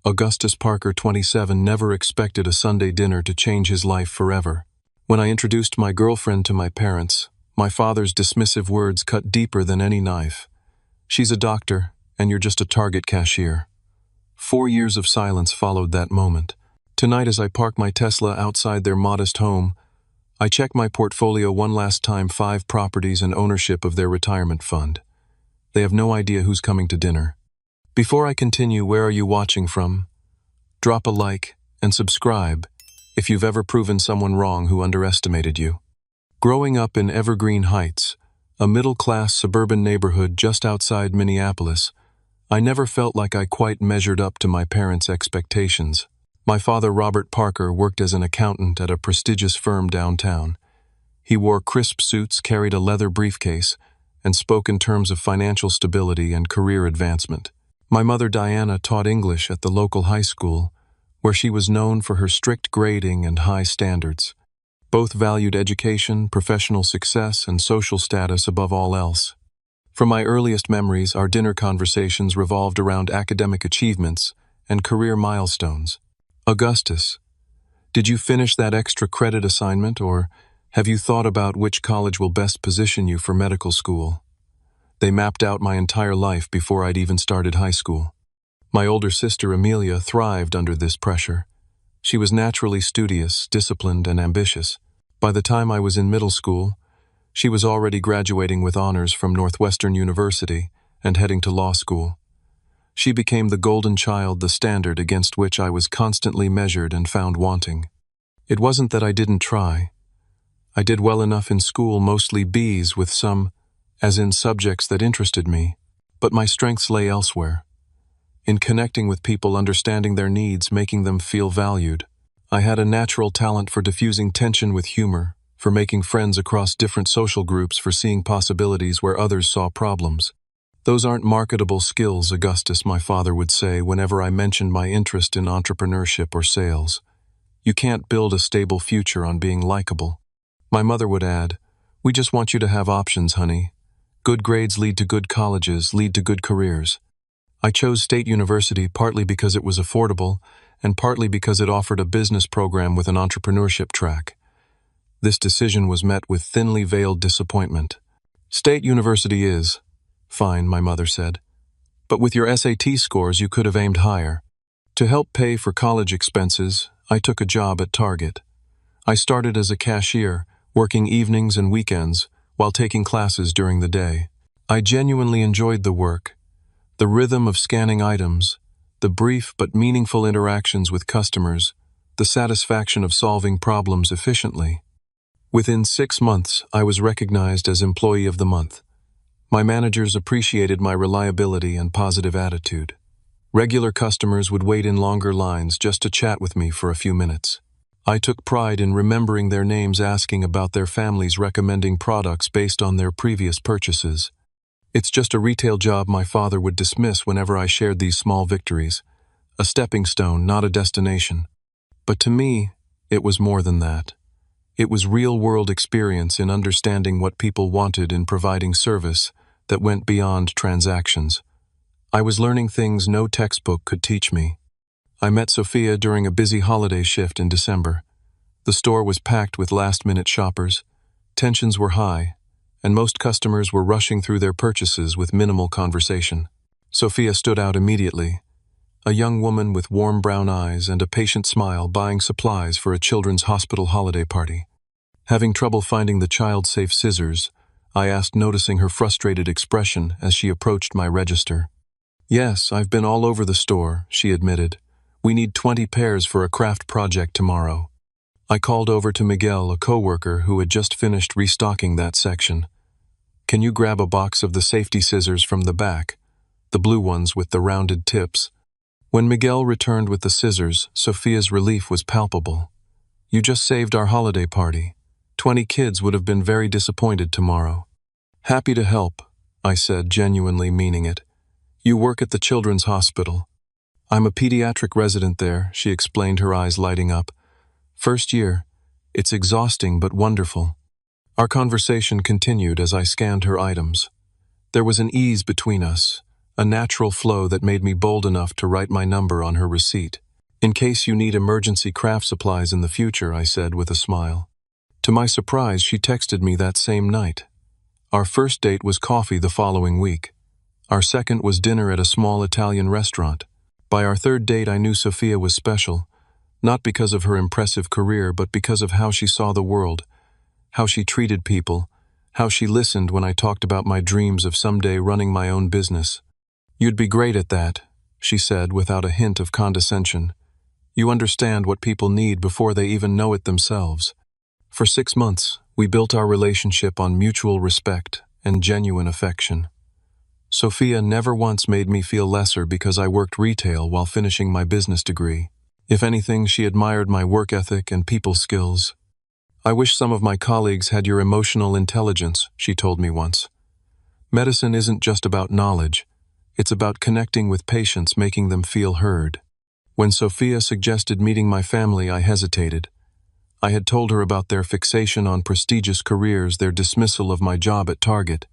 Augustus Parker, 27, never expected a Sunday dinner to change his life forever. When I introduced my girlfriend to my parents, my father's dismissive words cut deeper than any knife. "She's a doctor, and you're just a Target cashier." 4 years of silence followed that moment. Tonight, as I park my Tesla outside their modest home, I check my portfolio one last time: 5 properties and ownership of their retirement fund. They have no idea who's coming to dinner. Before I continue, where are you watching from? Drop a like and subscribe if you've ever proven someone wrong who underestimated you. Growing up in Evergreen Heights, a middle-class suburban neighborhood just outside Minneapolis, I never felt like I quite measured up to my parents' expectations. My father, Robert Parker, worked as an accountant at a prestigious firm downtown. He wore crisp suits, carried a leather briefcase, and spoke in terms of financial stability and career advancement. My mother, Diana, taught English at the local high school, where she was known for her strict grading and high standards. Both valued education, professional success, and social status above all else. From my earliest memories, our dinner conversations revolved around academic achievements and career milestones. "Augustus, did you finish that extra credit assignment, or have you thought about which college will best position you for medical school?" They mapped out my entire life before I'd even started high school. My older sister, Amelia, thrived under this pressure. She was naturally studious, disciplined, and ambitious. By the time I was in middle school, she was already graduating with honors from Northwestern University and heading to law school. She became the golden child, the standard against which I was constantly measured and found wanting. It wasn't that I didn't try. I did well enough in school, mostly B's with some, as in subjects that interested me, but my strengths lay elsewhere. In connecting with people, understanding their needs, making them feel valued. I had a natural talent for diffusing tension with humor, for making friends across different social groups, for seeing possibilities where others saw problems. "Those aren't marketable skills, Augustus," my father would say whenever I mentioned my interest in entrepreneurship or sales. "You can't build a stable future on being likable." My mother would add, "We just want you to have options, honey. Good grades lead to good colleges, lead to good careers." I chose State University partly because it was affordable and partly because it offered a business program with an entrepreneurship track. This decision was met with thinly veiled disappointment. "State University is fine," my mother said, "but with your SAT scores you could have aimed higher." To help pay for college expenses, I took a job at Target. I started as a cashier, working evenings and weekends while taking classes during the day. I genuinely enjoyed the work. The rhythm of scanning items, the brief but meaningful interactions with customers, the satisfaction of solving problems efficiently. Within 6 months, I was recognized as Employee of the Month. My managers appreciated my reliability and positive attitude. Regular customers would wait in longer lines just to chat with me for a few minutes. I took pride in remembering their names, asking about their families, recommending products based on their previous purchases. "It's just a retail job," my father would dismiss whenever I shared these small victories. "A stepping stone, not a destination." But to me, it was more than that. It was real-world experience in understanding what people wanted, in providing service that went beyond transactions. I was learning things no textbook could teach me. I met Sophia during a busy holiday shift in December. The store was packed with last-minute shoppers. Tensions were high, and most customers were rushing through their purchases with minimal conversation. Sophia stood out immediately, a young woman with warm brown eyes and a patient smile, buying supplies for a children's hospital holiday party. Having trouble finding the child-safe scissors, I asked, noticing her frustrated expression as she approached my register. "Yes, I've been all over the store," she admitted. "We need 20 pairs for a craft project tomorrow." I called over to Miguel, a coworker who had just finished restocking that section. "Can you grab a box of the safety scissors from the back, the blue ones with the rounded tips?" When Miguel returned with the scissors, Sophia's relief was palpable. "You just saved our holiday party. 20 kids would have been very disappointed tomorrow." "Happy to help," I said, genuinely meaning it. "You work at the children's hospital." "I'm a pediatric resident there," she explained, her eyes lighting up. "First year. It's exhausting but wonderful." Our conversation continued as I scanned her items. There was an ease between us, a natural flow that made me bold enough to write my number on her receipt. "In case you need emergency craft supplies in the future," I said with a smile. To my surprise, she texted me that same night. Our first date was coffee the following week. Our second was dinner at a small Italian restaurant. By our third date, I knew Sophia was special, not because of her impressive career, but because of how she saw the world, how she treated people, how she listened when I talked about my dreams of someday running my own business. "You'd be great at that," she said without a hint of condescension. "You understand what people need before they even know it themselves." For 6 months, we built our relationship on mutual respect and genuine affection. Sophia never once made me feel lesser because I worked retail while finishing my business degree. If anything, she admired my work ethic and people skills. "I wish some of my colleagues had your emotional intelligence," she told me once. "Medicine isn't just about knowledge. It's about connecting with patients, making them feel heard." When Sophia suggested meeting my family, I hesitated. I had told her about their fixation on prestigious careers, their dismissal of my job at Target.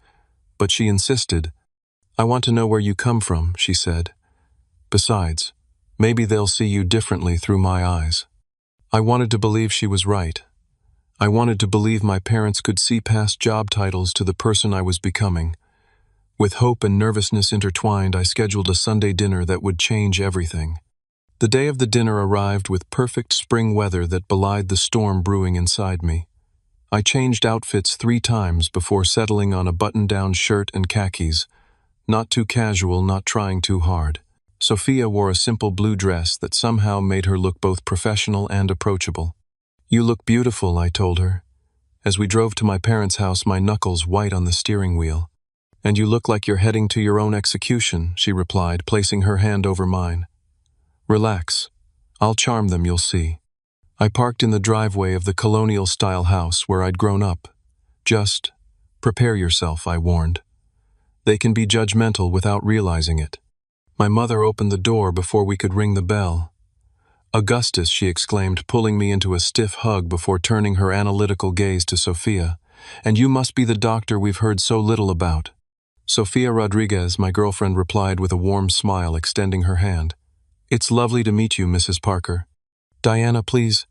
But she insisted. "I want to know where you come from," she said. "Besides, maybe they'll see you differently through my eyes." I wanted to believe she was right. I wanted to believe my parents could see past job titles to the person I was becoming. With hope and nervousness intertwined, I scheduled a Sunday dinner that would change everything. The day of the dinner arrived with perfect spring weather that belied the storm brewing inside me. I changed outfits 3 times before settling on a button-down shirt and khakis. Not too casual, not trying too hard. Sophia wore a simple blue dress that somehow made her look both professional and approachable. "You look beautiful," I told her. As we drove to my parents' house, my knuckles white on the steering wheel. "And you look like you're heading to your own execution," she replied, placing her hand over mine. "Relax. I'll charm them, you'll see." I parked in the driveway of the colonial-style house where I'd grown up. "Just prepare yourself," I warned. "They can be judgmental without realizing it." My mother opened the door before we could ring the bell. "Augustus," she exclaimed, pulling me into a stiff hug before turning her analytical gaze to Sophia. "And you must be the doctor we've heard so little about." "Sophia Rodriguez," my girlfriend replied with a warm smile, extending her hand. "It's lovely to meet you, Mrs. Parker." "Diana, please."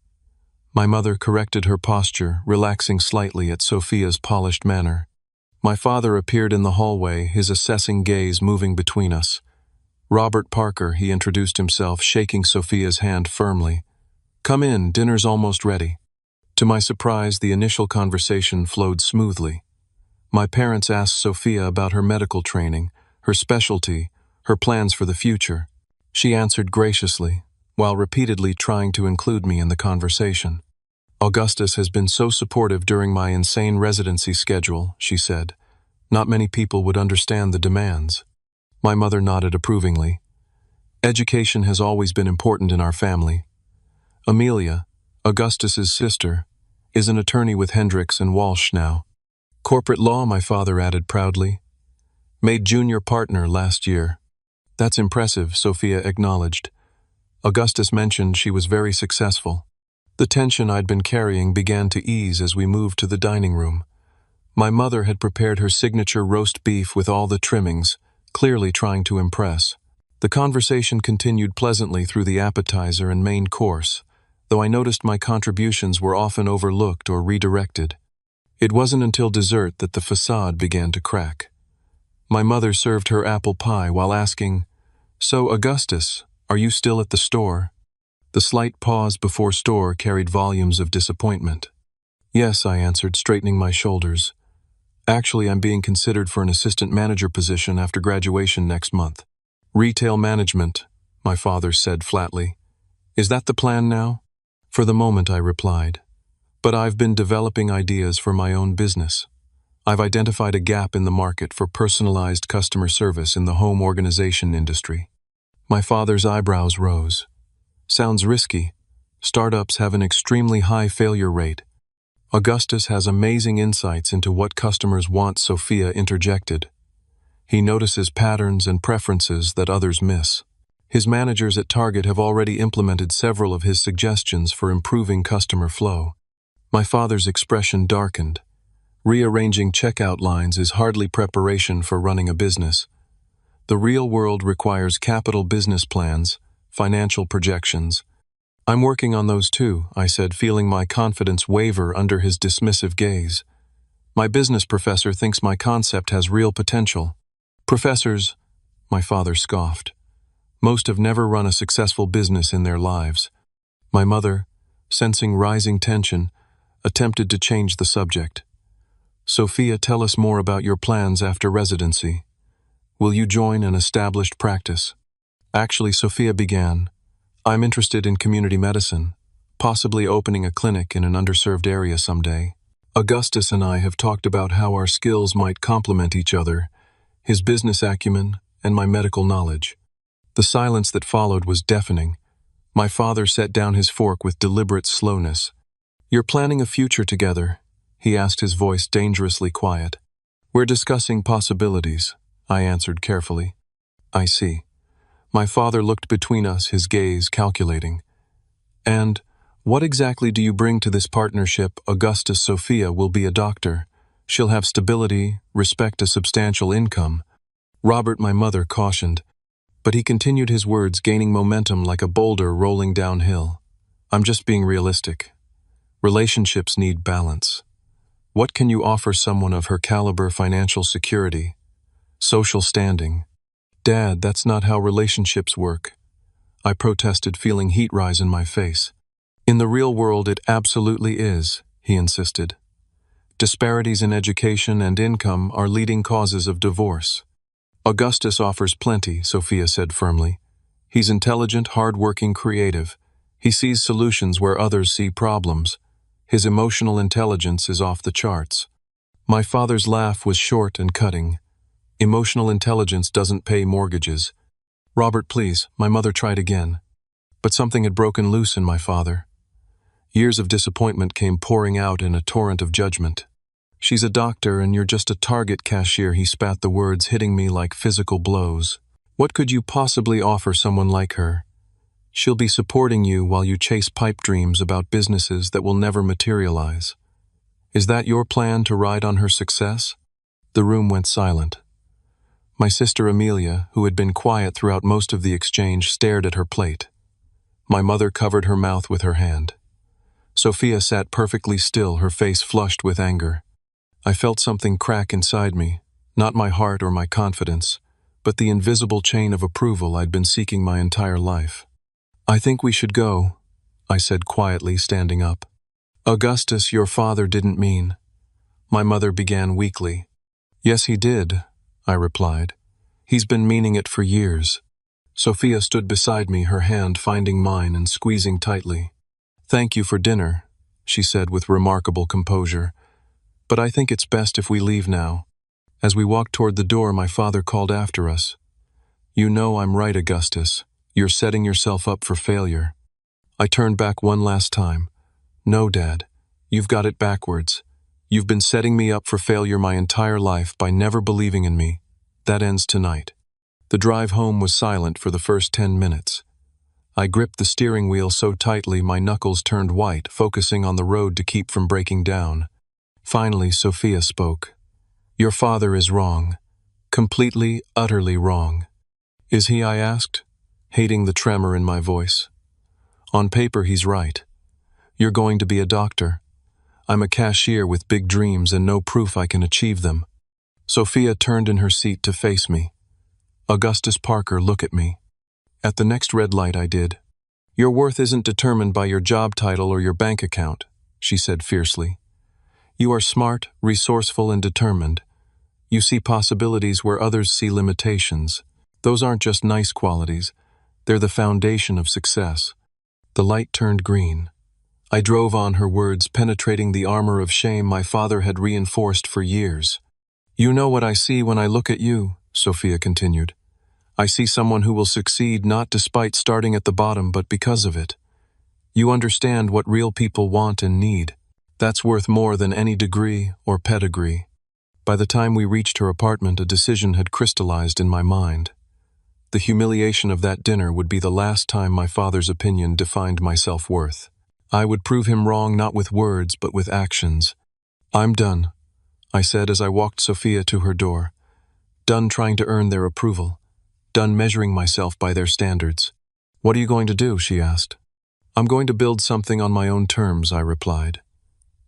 My mother corrected her posture, relaxing slightly at Sophia's polished manner. My father appeared in the hallway, his assessing gaze moving between us. "Robert Parker," he introduced himself, shaking Sophia's hand firmly. "Come in, dinner's almost ready." To my surprise, the initial conversation flowed smoothly. My parents asked Sophia about her medical training, her specialty, her plans for the future. She answered graciously, while repeatedly trying to include me in the conversation. "Augustus has been so supportive during my insane residency schedule," she said. "Not many people would understand the demands." My mother nodded approvingly. "Education has always been important in our family. Amelia, Augustus's sister, is an attorney with Hendricks and Walsh now. Corporate law," my father added proudly. "Made junior partner last year." "That's impressive," Sophia acknowledged. Augustus mentioned she was very successful. The tension I'd been carrying began to ease as we moved to the dining room. My mother had prepared her signature roast beef with all the trimmings, clearly trying to impress. The conversation continued pleasantly through the appetizer and main course, though I noticed my contributions were often overlooked or redirected. It wasn't until dessert that the facade began to crack. My mother served her apple pie while asking, "So, Augustus, are you still at the store?" The slight pause before store carried volumes of disappointment. "Yes," I answered, straightening my shoulders. "Actually, I'm being considered for an assistant manager position after graduation next month." "Retail management," my father said flatly. "Is that the plan now?" "For the moment," I replied. "But I've been developing ideas for my own business. I've identified a gap in the market for personalized customer service in the home organization industry." My father's eyebrows rose. "Sounds risky. Startups have an extremely high failure rate." "Augustus has amazing insights into what customers want," Sophia interjected. "He notices patterns and preferences that others miss. His managers at Target have already implemented several of his suggestions for improving customer flow." My father's expression darkened. Rearranging checkout lines is hardly preparation for running a business. The real world requires capital business plans, financial projections. I'm working on those too, I said, feeling my confidence waver under his dismissive gaze. My business professor thinks my concept has real potential. Professors, my father scoffed. Most have never run a successful business in their lives. My mother, sensing rising tension, attempted to change the subject. Sophia, tell us more about your plans after residency. Will you join an established practice? Actually, Sophia began, I'm interested in community medicine, possibly opening a clinic in an underserved area someday. Augustus and I have talked about how our skills might complement each other, his business acumen and my medical knowledge. The silence that followed was deafening. My father set down his fork with deliberate slowness. You're planning a future together, he asked, his voice dangerously quiet. We're discussing possibilities, I answered carefully. I see. My father looked between us, his gaze calculating. And what exactly do you bring to this partnership? Augustus, Sophia will be a doctor. She'll have stability, respect, a substantial income. Robert, my mother, cautioned. But he continued his words, gaining momentum like a boulder rolling downhill. I'm just being realistic. Relationships need balance. What can you offer someone of her caliber? Financial security, social standing. Dad, that's not how relationships work. I protested, feeling heat rise in my face. In the real world, it absolutely is, he insisted. Disparities in education and income are leading causes of divorce. Augustus offers plenty, Sophia said firmly. He's intelligent, hard-working, creative. He sees solutions where others see problems. His emotional intelligence is off the charts. My father's laugh was short and cutting. Emotional intelligence doesn't pay mortgages. Robert, please, my mother tried again. But something had broken loose in my father. Years of disappointment came pouring out in a torrent of judgment. She's a doctor and you're just a target, Cashier, he spat, the words hitting me like physical blows. What could you possibly offer someone like her? She'll be supporting you while you chase pipe dreams about businesses that will never materialize. Is that your plan, to ride on her success? The room went silent. My sister Amelia, who had been quiet throughout most of the exchange, stared at her plate. My mother covered her mouth with her hand. Sophia sat perfectly still, her face flushed with anger. I felt something crack inside me, not my heart or my confidence, but the invisible chain of approval I'd been seeking my entire life. I think we should go, I said quietly, standing up. Augustus, your father didn't mean. My mother began weakly. Yes, he did, I replied. He's been meaning it for years. Sophia stood beside me, her hand finding mine and squeezing tightly. Thank you for dinner, she said with remarkable composure. But I think it's best if we leave now. As we walked toward the door, my father called after us. You know I'm right, Augustus. You're setting yourself up for failure. I turned back one last time. No, Dad. You've got it backwards. You've been setting me up for failure my entire life by never believing in me. That ends tonight. The drive home was silent for the first 10 minutes. I gripped the steering wheel so tightly my knuckles turned white, focusing on the road to keep from breaking down. Finally, Sophia spoke. Your father is wrong. Completely, utterly wrong. Is he? I asked, hating the tremor in my voice. On paper, he's right. You're going to be a doctor. I'm a cashier with big dreams and no proof I can achieve them. Sophia turned in her seat to face me. Augustus Parker, look at me. At the next red light, I did. Your worth isn't determined by your job title or your bank account, she said fiercely. You are smart, resourceful, and determined. You see possibilities where others see limitations. Those aren't just nice qualities. They're the foundation of success. The light turned green. I drove on, her words penetrating the armor of shame my father had reinforced for years. You know what I see when I look at you, Sophia continued. I see someone who will succeed not despite starting at the bottom, but because of it. You understand what real people want and need. That's worth more than any degree or pedigree. By the time we reached her apartment, a decision had crystallized in my mind. The humiliation of that dinner would be the last time my father's opinion defined my self-worth. I would prove him wrong not with words, but with actions. I'm done, I said as I walked Sophia to her door. Done trying to earn their approval. done measuring myself by their standards. "What are you going to do?" she asked. "I'm going to build something on my own terms," I replied.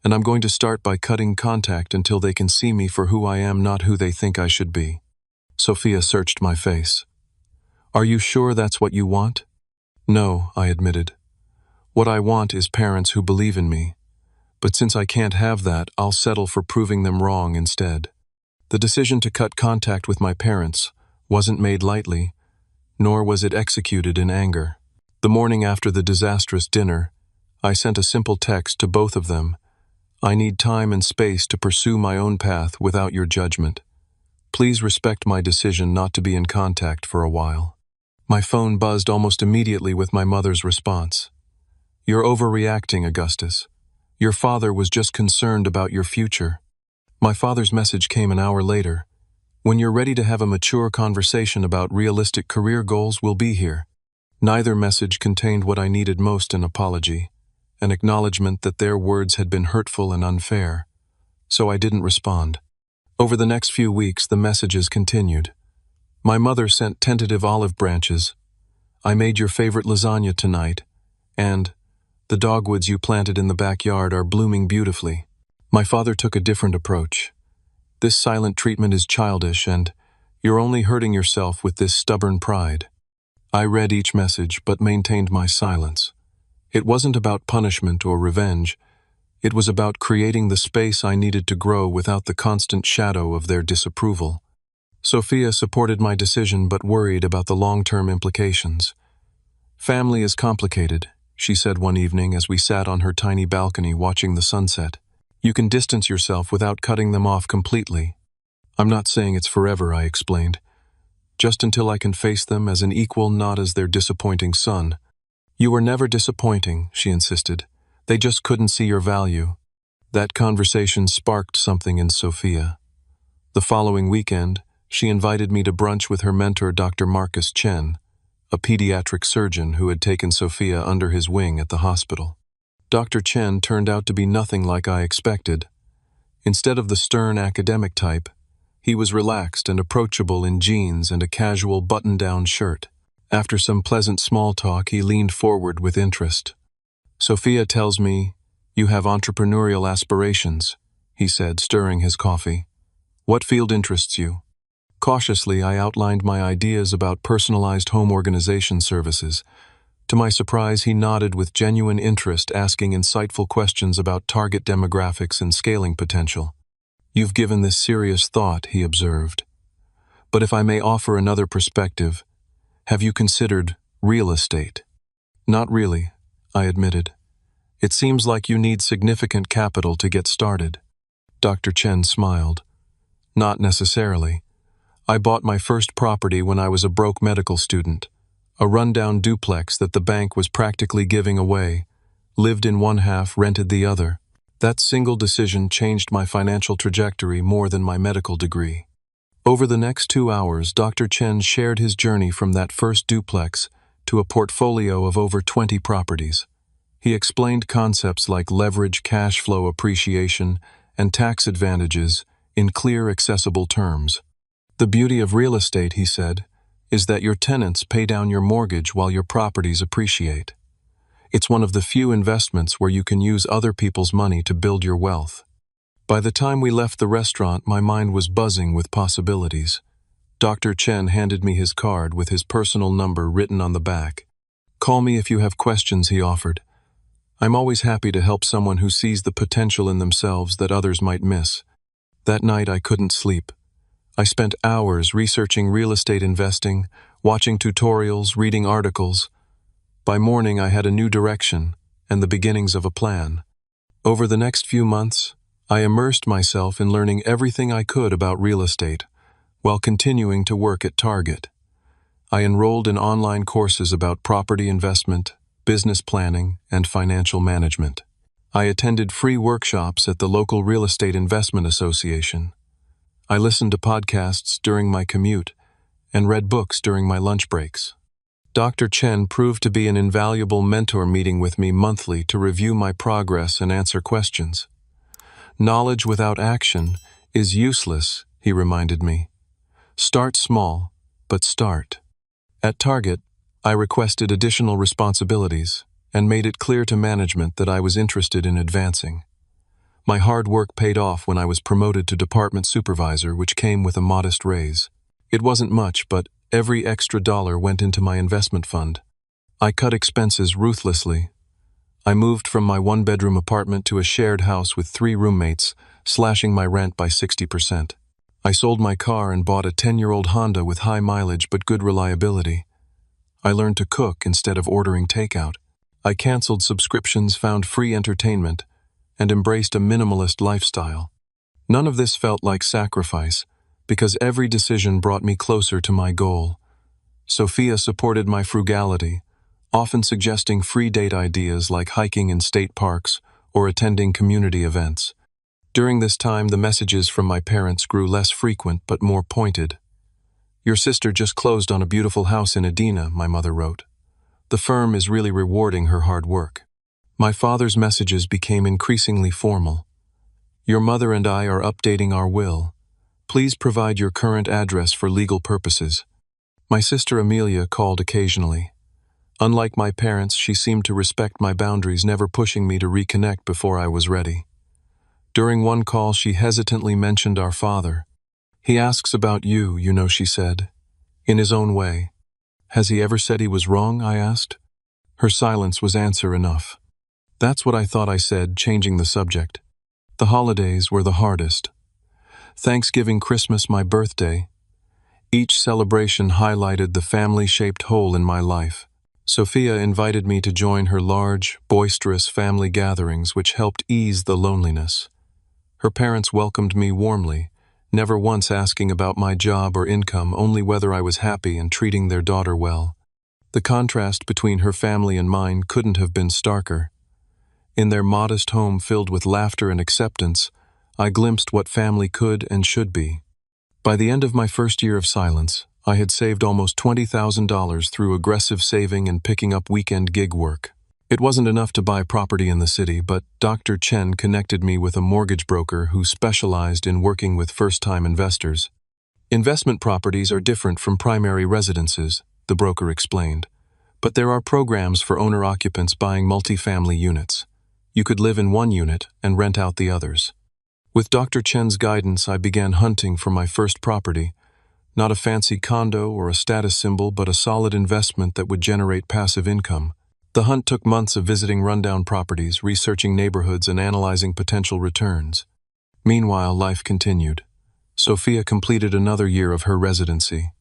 "And I'm going to start by cutting contact until they can see me for who I am, not who they think I should be." Sophia searched my face. "Are you sure that's what you want?" "No," I admitted. "What I want is parents who believe in me. But since I can't have that, I'll settle for proving them wrong instead." The decision to cut contact with my parents wasn't made lightly, nor was it executed in anger. The morning after the disastrous dinner, I sent a simple text to both of them. "I need time and space to pursue my own path without your judgment. Please respect my decision not to be in contact for a while." My phone buzzed almost immediately with my mother's response. "You're overreacting, Augustus. Your father was just concerned about your future." My father's message came an hour later. "When you're ready to have a mature conversation about realistic career goals, we'll be here." Neither message contained what I needed most: an apology, an acknowledgement that their words had been hurtful and unfair. So I didn't respond. Over the next few weeks, the messages continued. My mother sent tentative olive branches. "I made your favorite lasagna tonight," and "The dogwoods you planted in the backyard are blooming beautifully." My father took a different approach. "This silent treatment is childish, and you're only hurting yourself with this stubborn pride." I read each message but maintained my silence. It wasn't about punishment or revenge. It was about creating the space I needed to grow without the constant shadow of their disapproval. Sophia supported my decision but worried about the long-term implications. "Family is complicated," she said one evening as we sat on her tiny balcony watching the sunset. "You can distance yourself without cutting them off completely." "I'm not saying it's forever," I explained. "Just until I can face them as an equal, not as their disappointing son." "You were never disappointing," she insisted. "They just couldn't see your value." That conversation sparked something in Sophia. The following weekend, she invited me to brunch with her mentor, Dr. Marcus Chen, a pediatric surgeon who had taken Sophia under his wing at the hospital. Dr. Chen turned out to be nothing like I expected. Instead of the stern academic type, he was relaxed and approachable in jeans and a casual button-down shirt. After some pleasant small talk, he leaned forward with interest. "Sophia tells me you have entrepreneurial aspirations," he said, stirring his coffee. "What field interests you?" Cautiously, I outlined my ideas about personalized home organization services. To my surprise, he nodded with genuine interest, asking insightful questions about target demographics and scaling potential. "You've given this serious thought," he observed. "But if I may offer another perspective, have you considered real estate?" "Not really," I admitted. "It seems like you need significant capital to get started." Dr. Chen smiled. "Not necessarily. I bought my first property when I was a broke medical student. A rundown duplex that the bank was practically giving away. Lived in one half, rented the other. That single decision changed my financial trajectory more than my medical degree." Over the next 2 hours, Dr. Chen shared his journey from that first duplex to a portfolio of over 20 properties. He explained concepts like leverage, cash flow appreciation, and tax advantages in clear, accessible terms. "The beauty of real estate," he said, "is that your tenants pay down your mortgage while your properties appreciate. It's one of the few investments where you can use other people's money to build your wealth." By the time we left the restaurant, my mind was buzzing with possibilities. Dr. Chen handed me his card with his personal number written on the back. "Call me if you have questions," he offered. "I'm always happy to help someone who sees the potential in themselves that others might miss." That night I couldn't sleep. I spent hours researching real estate investing, watching tutorials, reading articles. By morning I had a new direction and the beginnings of a plan. Over the next few months, I immersed myself in learning everything I could about real estate, while continuing to work at Target. I enrolled in online courses about property investment, business planning, and financial management. I attended free workshops at the local Real Estate Investment Association. I listened to podcasts during my commute and read books during my lunch breaks. Dr. Chen proved to be an invaluable mentor, meeting with me monthly to review my progress and answer questions. "Knowledge without action is useless," he reminded me. "Start small, but start." At Target, I requested additional responsibilities and made it clear to management that I was interested in advancing. My hard work paid off when I was promoted to department supervisor, which came with a modest raise. It wasn't much, but every extra dollar went into my investment fund. I cut expenses ruthlessly. I moved from my one-bedroom apartment to a shared house with 3 roommates, slashing my rent by 60%. I sold my car and bought a 10-year-old Honda with high mileage but good reliability. I learned to cook instead of ordering takeout. I canceled subscriptions, found free entertainment, and embraced a minimalist lifestyle. None of this felt like sacrifice, because every decision brought me closer to my goal. Sophia supported my frugality, often suggesting free date ideas like hiking in state parks or attending community events. During this time, the messages from my parents grew less frequent but more pointed. "Your sister just closed on a beautiful house in Edina," my mother wrote. "The firm is really rewarding her hard work." My father's messages became increasingly formal. "Your mother and I are updating our will. Please provide your current address for legal purposes." My sister Amelia called occasionally. Unlike my parents, she seemed to respect my boundaries, never pushing me to reconnect before I was ready. During one call, she hesitantly mentioned our father. "He asks about you, you know," she said, in his own way. "Has he ever said he was wrong?" I asked. Her silence was answer enough. "That's what I thought," I said, changing the subject. The holidays were the hardest. Thanksgiving, Christmas, my birthday. Each celebration highlighted the family-shaped hole in my life. Sophia invited me to join her large, boisterous family gatherings, which helped ease the loneliness. Her parents welcomed me warmly, never once asking about my job or income, only whether I was happy and treating their daughter well. The contrast between her family and mine couldn't have been starker. In their modest home filled with laughter and acceptance, I glimpsed what family could and should be. By the end of my first year of silence, I had saved almost $20,000 through aggressive saving and picking up weekend gig work. It wasn't enough to buy property in the city, but Dr. Chen connected me with a mortgage broker who specialized in working with first-time investors. "Investment properties are different from primary residences," the broker explained, "but there are programs for owner-occupants buying multifamily units. You could live in one unit and rent out the others." With Dr. Chen's guidance, I began hunting for my first property, not a fancy condo or a status symbol, but a solid investment that would generate passive income. The hunt took months of visiting rundown properties, researching neighborhoods, and analyzing potential returns. Meanwhile, life continued. Sophia completed another year of her residency.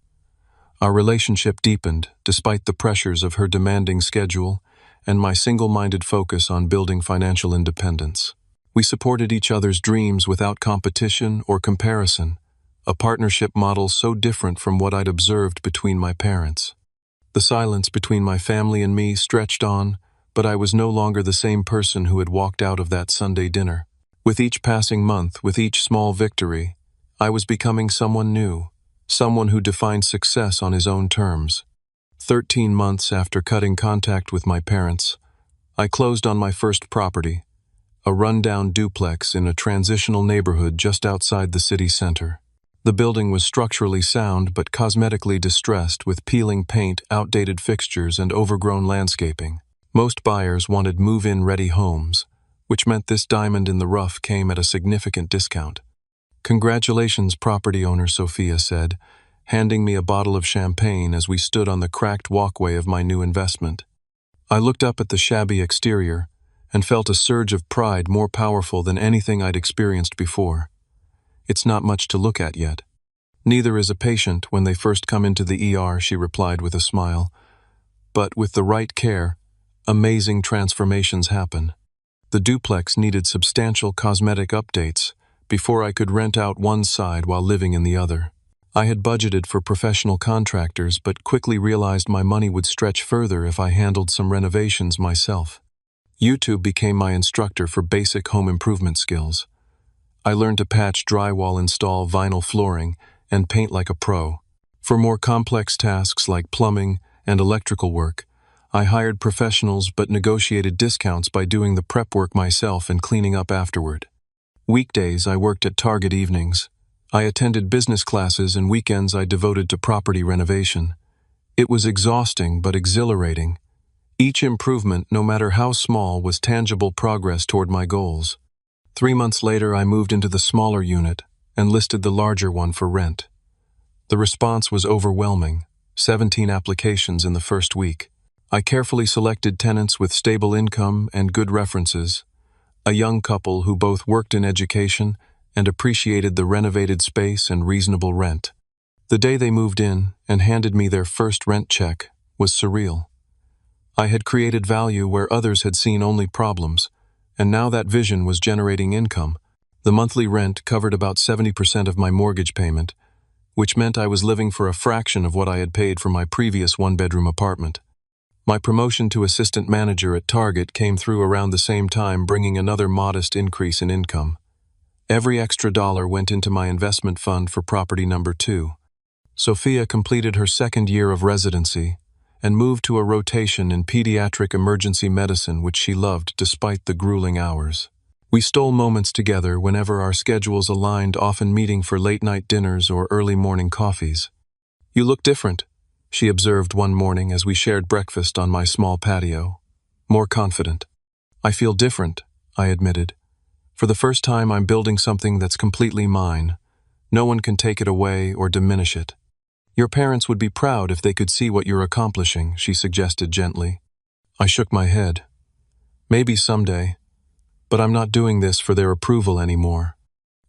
Our relationship deepened, despite the pressures of her demanding schedule and my single-minded focus on building financial independence. We supported each other's dreams without competition or comparison, a partnership model so different from what I'd observed between my parents. The silence between my family and me stretched on, but I was no longer the same person who had walked out of that Sunday dinner. With each passing month, with each small victory, I was becoming someone new, someone who defined success on his own terms. 13 months after cutting contact with my parents, I closed on my first property, a rundown duplex in a transitional neighborhood just outside the city center. The building was structurally sound but cosmetically distressed, with peeling paint, outdated fixtures, and overgrown landscaping. Most buyers wanted move-in ready homes, which meant this diamond in the rough came at a significant discount. "Congratulations, property owner," Sophia said, handing me a bottle of champagne as we stood on the cracked walkway of my new investment. I looked up at the shabby exterior and felt a surge of pride more powerful than anything I'd experienced before. "It's not much to look at yet. Neither is a patient when they first come into the ER," she replied with a smile. "But with the right care, amazing transformations happen." The duplex needed substantial cosmetic updates before I could rent out one side while living in the other. I had budgeted for professional contractors, but quickly realized my money would stretch further if I handled some renovations myself. YouTube became my instructor for basic home improvement skills. I learned to patch drywall, install vinyl flooring, and paint like a pro. For more complex tasks like plumbing and electrical work, I hired professionals but negotiated discounts by doing the prep work myself and cleaning up afterward. Weekdays, I worked at Target. Evenings, I attended business classes, and weekends I devoted to property renovation. It was exhausting but exhilarating. Each improvement, no matter how small, was tangible progress toward my goals. 3 months later, I moved into the smaller unit and listed the larger one for rent. The response was overwhelming, 17 applications in the first week. I carefully selected tenants with stable income and good references, a young couple who both worked in education and appreciated the renovated space and reasonable rent. The day they moved in and handed me their first rent check was surreal. I had created value where others had seen only problems, and now that vision was generating income. The monthly rent covered about 70% of my mortgage payment, which meant I was living for a fraction of what I had paid for my previous one-bedroom apartment. My promotion to assistant manager at Target came through around the same time, bringing another modest increase in income. Every extra dollar went into my investment fund for property number 2. Sophia completed her second year of residency and moved to a rotation in pediatric emergency medicine, which she loved despite the grueling hours. We stole moments together whenever our schedules aligned, often meeting for late-night dinners or early morning coffees. "You look different," she observed one morning as we shared breakfast on my small patio. "More confident." "I feel different," I admitted. "For the first time, I'm building something that's completely mine. No one can take it away or diminish it." "Your parents would be proud if they could see what you're accomplishing," she suggested gently. I shook my head. "Maybe someday, but I'm not doing this for their approval anymore."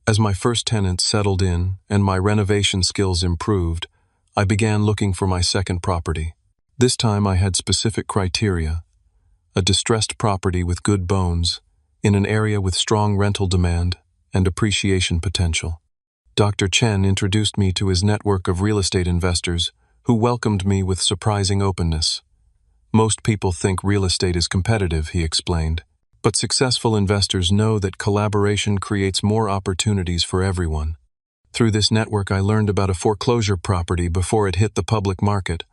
As my first tenants settled in and my renovation skills improved, I began looking for my second property. This time I had specific criteria: a distressed property with good bones, in an area with strong rental demand and appreciation potential. Dr. Chen introduced me to his network of real estate investors, who welcomed me with surprising openness. "Most people think real estate is competitive," he explained, "but successful investors know that collaboration creates more opportunities for everyone." Through this network, I learned about a foreclosure property before it hit the public market,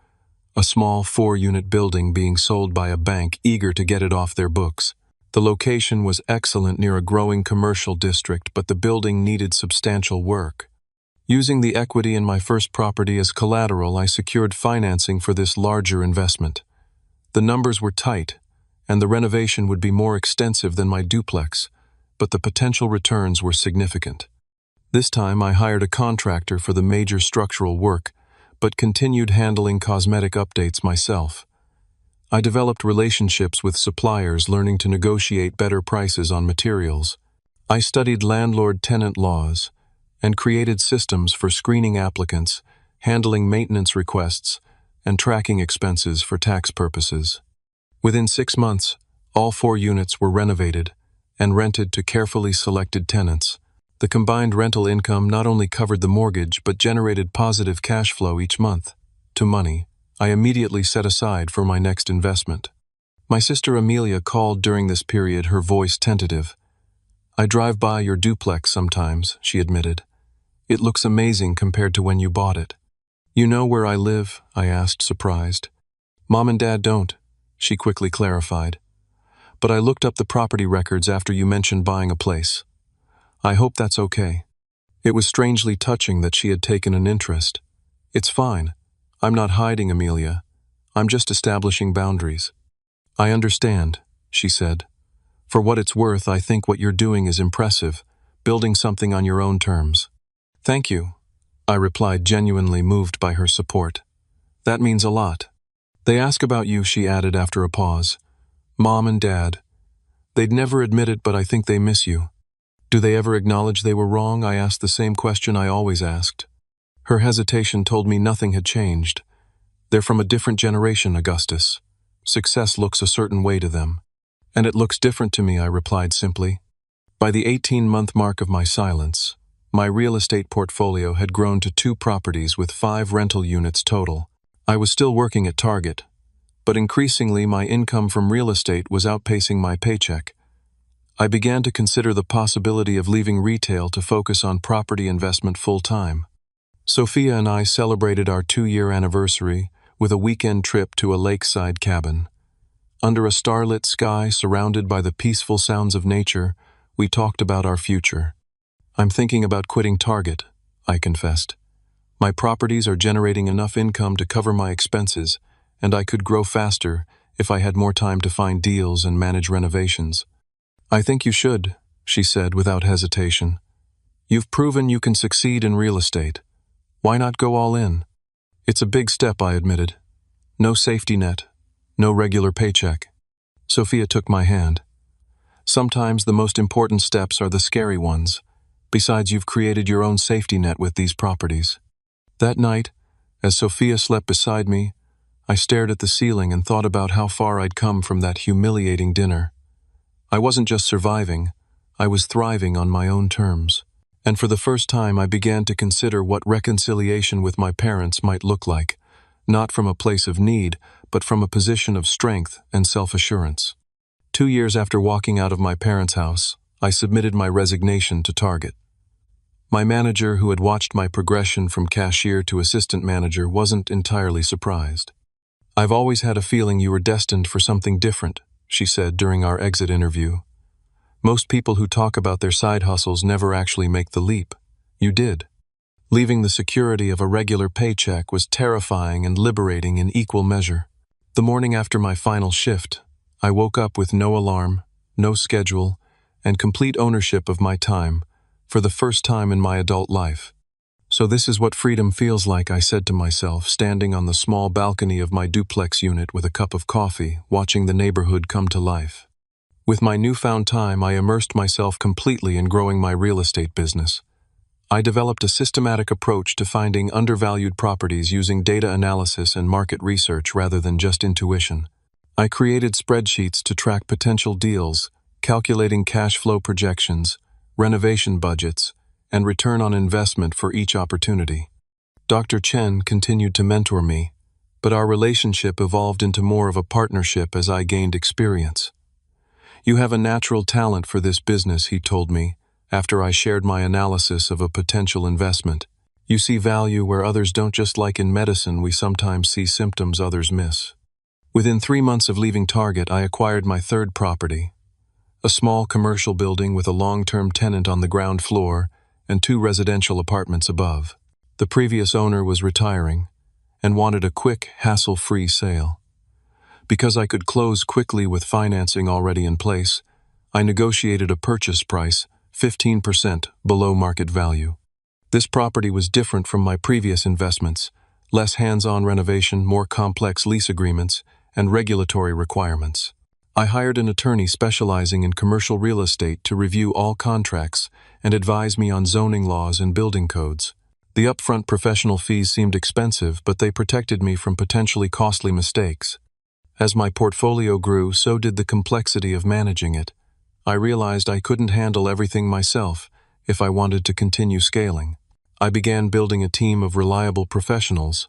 a small 4-unit building being sold by a bank eager to get it off their books. The location was excellent near a growing commercial district, but the building needed substantial work. Using the equity in my first property as collateral, I secured financing for this larger investment. The numbers were tight, and the renovation would be more extensive than my duplex, but the potential returns were significant. This time I hired a contractor for the major structural work, but continued handling cosmetic updates myself. I developed relationships with suppliers, learning to negotiate better prices on materials. I studied landlord-tenant laws and created systems for screening applicants, handling maintenance requests, and tracking expenses for tax purposes. Within 6 months, all 4 units were renovated and rented to carefully selected tenants. The combined rental income not only covered the mortgage but generated positive cash flow each month. To money I immediately set aside for my next investment. My sister Amelia called during this period, her voice tentative. "I drive by your duplex sometimes," she admitted. "It looks amazing compared to when you bought it." "You know where I live?" I asked, surprised. "Mom and Dad don't," she quickly clarified. "But I looked up the property records after you mentioned buying a place. I hope that's okay." It was strangely touching that she had taken an interest. "It's fine. I'm not hiding, Amelia. I'm just establishing boundaries." "I understand," she said. "For what it's worth, I think what you're doing is impressive, building something on your own terms." "Thank you," I replied, genuinely moved by her support. "That means a lot." "They ask about you," she added after a pause. "Mom and Dad. They'd never admit it, but I think they miss you." "Do they ever acknowledge they were wrong?" I asked, the same question I always asked. Her hesitation told me nothing had changed. "They're from a different generation, Augustus. Success looks a certain way to them." "And it looks different to me," I replied simply. By the 18-month mark of my silence, my real estate portfolio had grown to 2 properties with 5 rental units total. I was still working at Target, but increasingly my income from real estate was outpacing my paycheck. I began to consider the possibility of leaving retail to focus on property investment full-time. Sophia and I celebrated our 2-year anniversary with a weekend trip to a lakeside cabin. Under a starlit sky surrounded by the peaceful sounds of nature, we talked about our future. "I'm thinking about quitting Target," I confessed. My properties are generating enough income to cover my expenses, and I could grow faster if I had more time to find deals and manage renovations. I think you should, she said without hesitation. You've proven you can succeed in real estate. Why not go all in? It's a big step, I admitted. No safety net, no regular paycheck. Sophia took my hand. Sometimes the most important steps are the scary ones. Besides, you've created your own safety net with these properties. That night, as Sophia slept beside me, I stared at the ceiling and thought about how far I'd come from that humiliating dinner. I wasn't just surviving, I was thriving on my own terms. And for the first time I began to consider what reconciliation with my parents might look like, not from a place of need, but from a position of strength and self-assurance. 2 years after walking out of my parents' house, I submitted my resignation to Target. My manager, who had watched my progression from cashier to assistant manager, wasn't entirely surprised. "I've always had a feeling you were destined for something different," she said during our exit interview. "Most people who talk about their side hustles never actually make the leap. You did." Leaving the security of a regular paycheck was terrifying and liberating in equal measure. The morning after my final shift, I woke up with no alarm, no schedule, and complete ownership of my time, for the first time in my adult life. So this is what freedom feels like, I said to myself, standing on the small balcony of my duplex unit with a cup of coffee, watching the neighborhood come to life. With my newfound time, I immersed myself completely in growing my real estate business. I developed a systematic approach to finding undervalued properties using data analysis and market research rather than just intuition. I created spreadsheets to track potential deals, calculating cash flow projections, renovation budgets, and return on investment for each opportunity. Dr. Chen continued to mentor me, but our relationship evolved into more of a partnership as I gained experience. "You have a natural talent for this business," he told me, after I shared my analysis of a potential investment. "You see value where others don't. Just like in medicine, we sometimes see symptoms others miss." Within 3 months of leaving Target, I acquired my third property, a small commercial building with a long-term tenant on the ground floor and 2 residential apartments above. The previous owner was retiring and wanted a quick, hassle-free sale. Because I could close quickly with financing already in place, I negotiated a purchase price 15% below market value. This property was different from my previous investments: less hands-on renovation, more complex lease agreements, and regulatory requirements. I hired an attorney specializing in commercial real estate to review all contracts and advise me on zoning laws and building codes. The upfront professional fees seemed expensive, but they protected me from potentially costly mistakes. As my portfolio grew, so did the complexity of managing it. I realized I couldn't handle everything myself if I wanted to continue scaling. I began building a team of reliable professionals: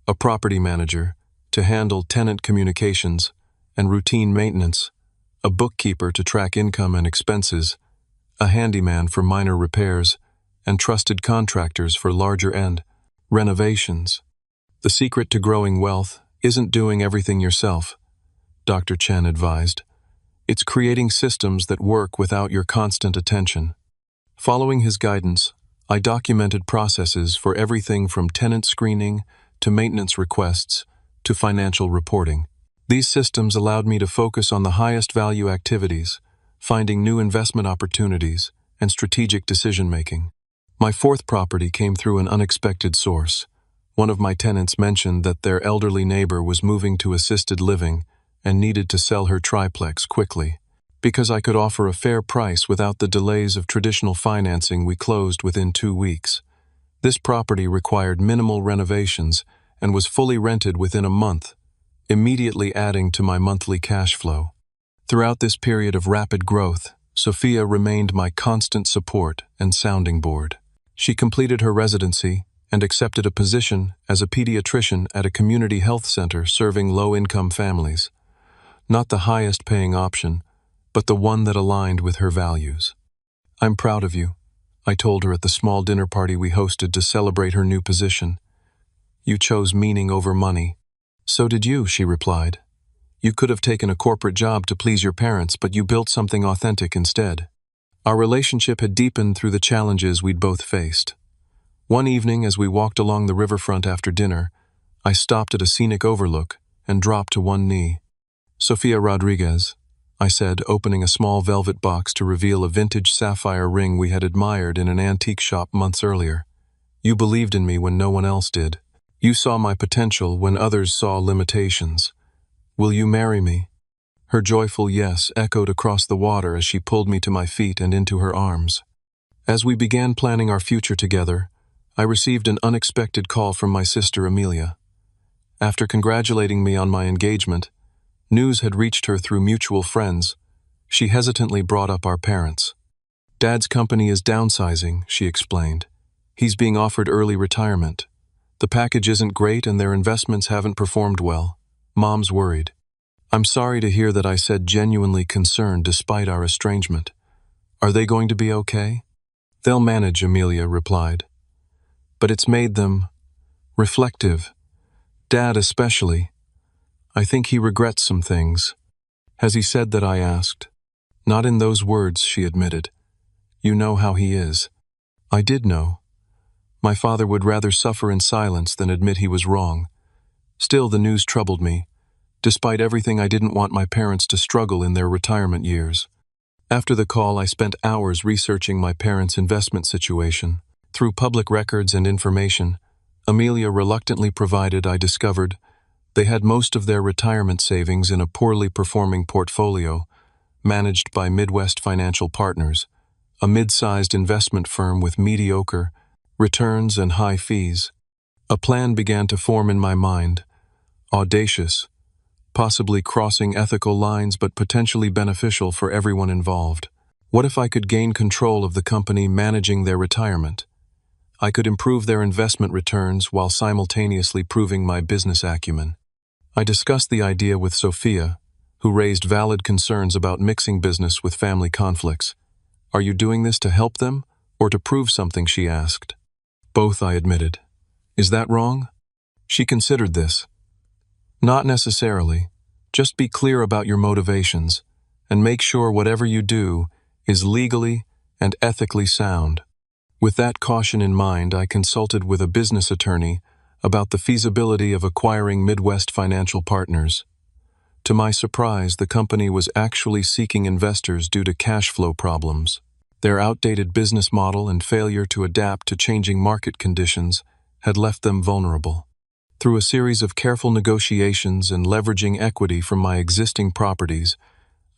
a property manager to handle tenant communications and routine maintenance, a bookkeeper to track income and expenses, a handyman for minor repairs, and trusted contractors for larger-end renovations. "The secret to growing wealth isn't doing everything yourself," Dr. Chen advised. "It's creating systems that work without your constant attention." Following his guidance, I documented processes for everything from tenant screening to maintenance requests to financial reporting. These systems allowed me to focus on the highest value activities, finding new investment opportunities, and strategic decision-making. My fourth property came through an unexpected source. One of my tenants mentioned that their elderly neighbor was moving to assisted living and needed to sell her triplex quickly. Because I could offer a fair price without the delays of traditional financing, we closed within 2 weeks. This property required minimal renovations and was fully rented within a month, immediately adding to my monthly cash flow. Throughout this period of rapid growth, Sophia remained my constant support and sounding board. She completed her residency and accepted a position as a pediatrician at a community health center serving low-income families. Not the highest-paying option, but the one that aligned with her values. "I'm proud of you," I told her at the small dinner party we hosted to celebrate her new position. "You chose meaning over money." "So did you," she replied. "You could have taken a corporate job to please your parents, but you built something authentic instead." Our relationship had deepened through the challenges we'd both faced. One evening, as we walked along the riverfront after dinner, I stopped at a scenic overlook and dropped to one knee. "Sofia Rodriguez," I said, opening a small velvet box to reveal a vintage sapphire ring we had admired in an antique shop months earlier. "You believed in me when no one else did. You saw my potential when others saw limitations. Will you marry me?" Her joyful yes echoed across the water as she pulled me to my feet and into her arms. As we began planning our future together, I received an unexpected call from my sister Amelia. After congratulating me on my engagement, news had reached her through mutual friends. She hesitantly brought up our parents. "Dad's company is downsizing," she explained. "He's being offered early retirement. The package isn't great and their investments haven't performed well. Mom's worried." "I'm sorry to hear that," I said, genuinely concerned despite our estrangement. "Are they going to be okay?" "They'll manage," Amelia replied. "But it's made them reflective. Dad especially. I think he regrets some things." "Has he said that?" I asked. "Not in those words," she admitted. "You know how he is." I did know. My father would rather suffer in silence than admit he was wrong. Still, the news troubled me. Despite everything, I didn't want my parents to struggle in their retirement years. After the call, I spent hours researching my parents' investment situation. Through public records and information Amelia reluctantly provided, I discovered they had most of their retirement savings in a poorly performing portfolio managed by Midwest Financial Partners, a mid-sized investment firm with mediocre returns and high fees. A plan began to form in my mind, audacious, possibly crossing ethical lines but potentially beneficial for everyone involved. What if I could gain control of the company managing their retirement? I could improve their investment returns while simultaneously proving my business acumen. I discussed the idea with Sophia, who raised valid concerns about mixing business with family conflicts. "Are you doing this to help them or to prove something?" she asked. "Both," I admitted. "Is that wrong?" She considered this. "Not necessarily. Just be clear about your motivations and make sure whatever you do is legally and ethically sound." With that caution in mind, I consulted with a business attorney about the feasibility of acquiring Midwest Financial Partners. To my surprise, the company was actually seeking investors due to cash flow problems. Their outdated business model and failure to adapt to changing market conditions had left them vulnerable. Through a series of careful negotiations and leveraging equity from my existing properties,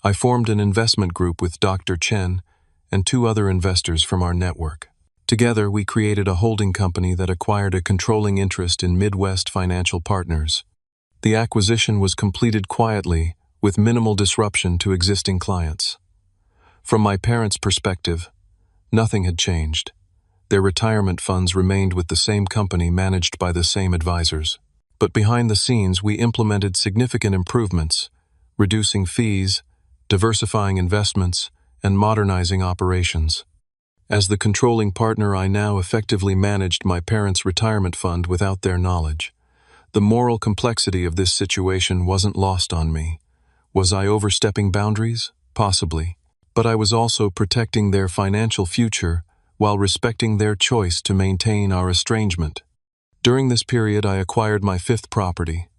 I formed an investment group with Dr. Chen and two other investors from our network. Together, we created a holding company that acquired a controlling interest in Midwest Financial Partners. The acquisition was completed quietly, with minimal disruption to existing clients. From my parents' perspective, nothing had changed. Their retirement funds remained with the same company managed by the same advisors. But behind the scenes, we implemented significant improvements, reducing fees, diversifying investments, and modernizing operations. As the controlling partner, I now effectively managed my parents' retirement fund without their knowledge. The moral complexity of this situation wasn't lost on me. Was I overstepping boundaries? Possibly. But I was also protecting their financial future while respecting their choice to maintain our estrangement. During this period, I acquired my fifth property,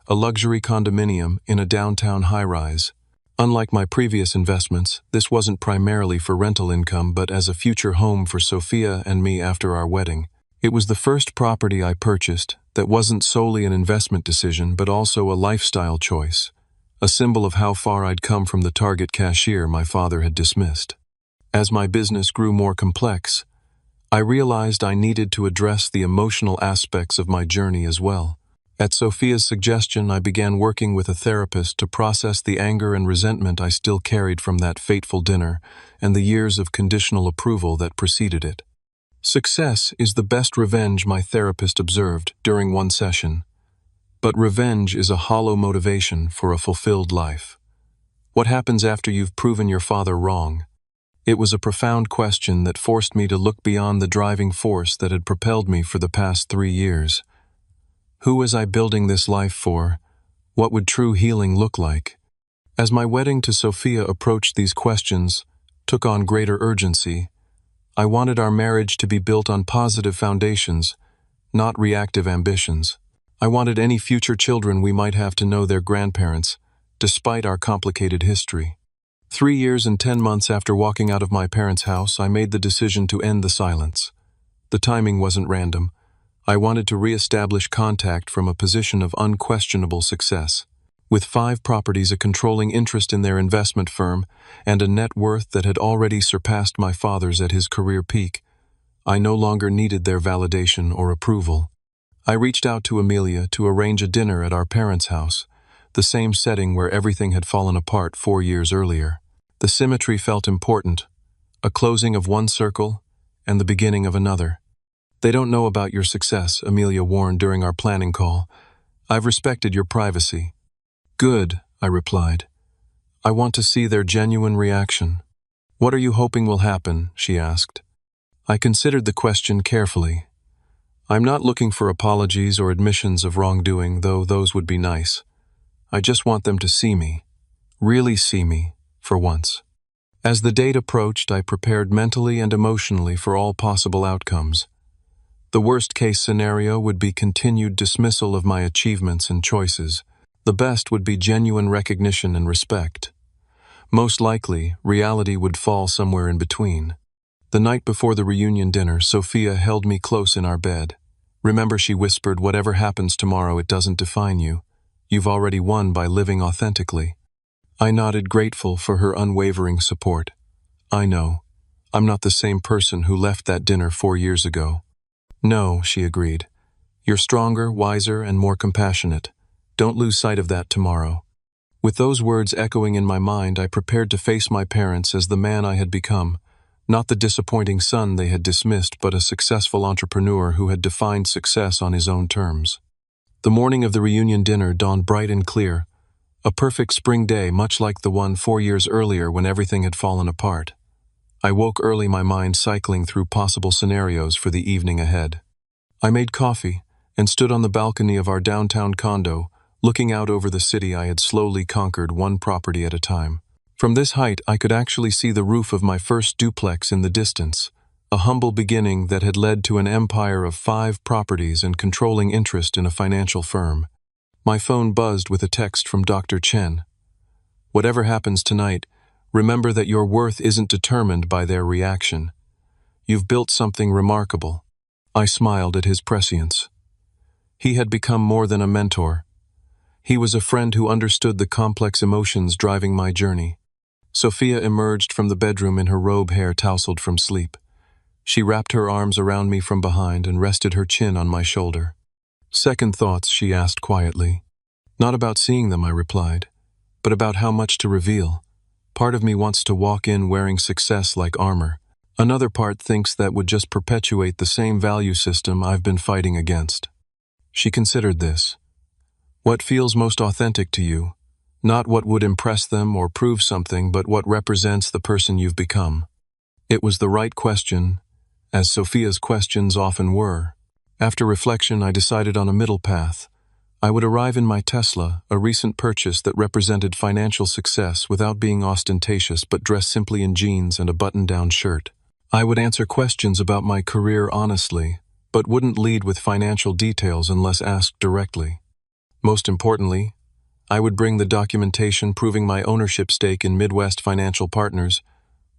a luxury condominium in a downtown high-rise. Unlike my previous investments, this wasn't primarily for rental income but as a future home for Sophia and me after our wedding. It was the first property I purchased that wasn't solely an investment decision but also a lifestyle choice, a symbol of how far I'd come from the target cashier my father had dismissed. As my business grew more complex, I realized I needed to address the emotional aspects of my journey as well. At Sophia's suggestion, I began working with a therapist to process the anger and resentment I still carried from that fateful dinner and the years of conditional approval that preceded it. "Success is the best revenge," my therapist observed during one session. "But revenge is a hollow motivation for a fulfilled life. What happens after you've proven your father wrong?" It was a profound question that forced me to look beyond the driving force that had propelled me for the past 3 years. Who was I building this life for? What would true healing look like? As my wedding to Sophia approached, these questions took on greater urgency. I wanted our marriage to be built on positive foundations, not reactive ambitions. I wanted any future children we might have to know their grandparents, despite our complicated history. 3 years and 10 months after walking out of my parents' house, I made the decision to end the silence. The timing wasn't random. I wanted to re-establish contact from a position of unquestionable success. With 5 properties, a controlling interest in their investment firm, and a net worth that had already surpassed my father's at his career peak, I no longer needed their validation or approval. I reached out to Amelia to arrange a dinner at our parents' house, the same setting where everything had fallen apart 4 years earlier. The symmetry felt important, a closing of one circle and the beginning of another. "They don't know about your success," Amelia warned during our planning call. "I've respected your privacy." "Good," I replied. "I want to see their genuine reaction." "What are you hoping will happen?" she asked. I considered the question carefully. I'm not looking for apologies or admissions of wrongdoing, though those would be nice. I just want them to see me, really see me, for once. As the date approached, I prepared mentally and emotionally for all possible outcomes. The worst-case scenario would be continued dismissal of my achievements and choices. The best would be genuine recognition and respect. Most likely, reality would fall somewhere in between. The night before the reunion dinner, Sophia held me close in our bed. "Remember," she whispered, "whatever happens tomorrow, it doesn't define you. You've already won by living authentically." I nodded, grateful for her unwavering support. "I know. I'm not the same person who left that dinner 4 years ago." "No," she agreed. "You're stronger, wiser, and more compassionate. Don't lose sight of that tomorrow." With those words echoing in my mind, I prepared to face my parents as the man I had become, not the disappointing son they had dismissed, but a successful entrepreneur who had defined success on his own terms. The morning of the reunion dinner dawned bright and clear, a perfect spring day much like the one 4 years earlier when everything had fallen apart. I woke early, my mind cycling through possible scenarios for the evening ahead. I made coffee and stood on the balcony of our downtown condo, looking out over the city I had slowly conquered one property at a time. From this height, I could actually see the roof of my first duplex in the distance, a humble beginning that had led to an empire of 5 properties and controlling interest in a financial firm. My phone buzzed with a text from Dr. Chen. "Whatever happens tonight, remember that your worth isn't determined by their reaction. You've built something remarkable." I smiled at his prescience. He had become more than a mentor. He was a friend who understood the complex emotions driving my journey. Sophia emerged from the bedroom in her robe, hair tousled from sleep. She wrapped her arms around me from behind and rested her chin on my shoulder. "Second thoughts?" she asked quietly. "Not about seeing them," I replied, "but about how much to reveal. Part of me wants to walk in wearing success like armor. Another part thinks that would just perpetuate the same value system I've been fighting against." She considered this. "What feels most authentic to you? Not what would impress them or prove something, but what represents the person you've become." It was the right question, as Sophia's questions often were. After reflection, I decided on a middle path. I would arrive in my Tesla, a recent purchase that represented financial success without being ostentatious, but dressed simply in jeans and a button-down shirt. I would answer questions about my career honestly, but wouldn't lead with financial details unless asked directly. Most importantly, I would bring the documentation proving my ownership stake in Midwest Financial Partners,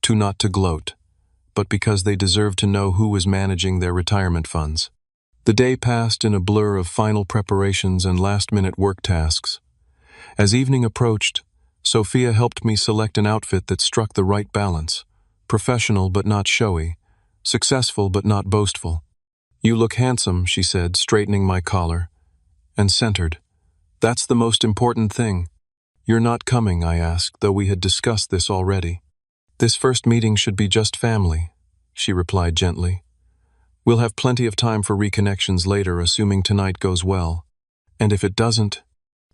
not to gloat, but because they deserved to know who was managing their retirement funds. The day passed in a blur of final preparations and last-minute work tasks. As evening approached, Sophia helped me select an outfit that struck the right balance, professional but not showy, successful but not boastful. "You look handsome," she said, straightening my collar, "and centered. That's the most important thing." "You're not coming?" I asked, though we had discussed this already. "This first meeting should be just family," she replied gently. "We'll have plenty of time for reconnections later, assuming tonight goes well. And if it doesn't,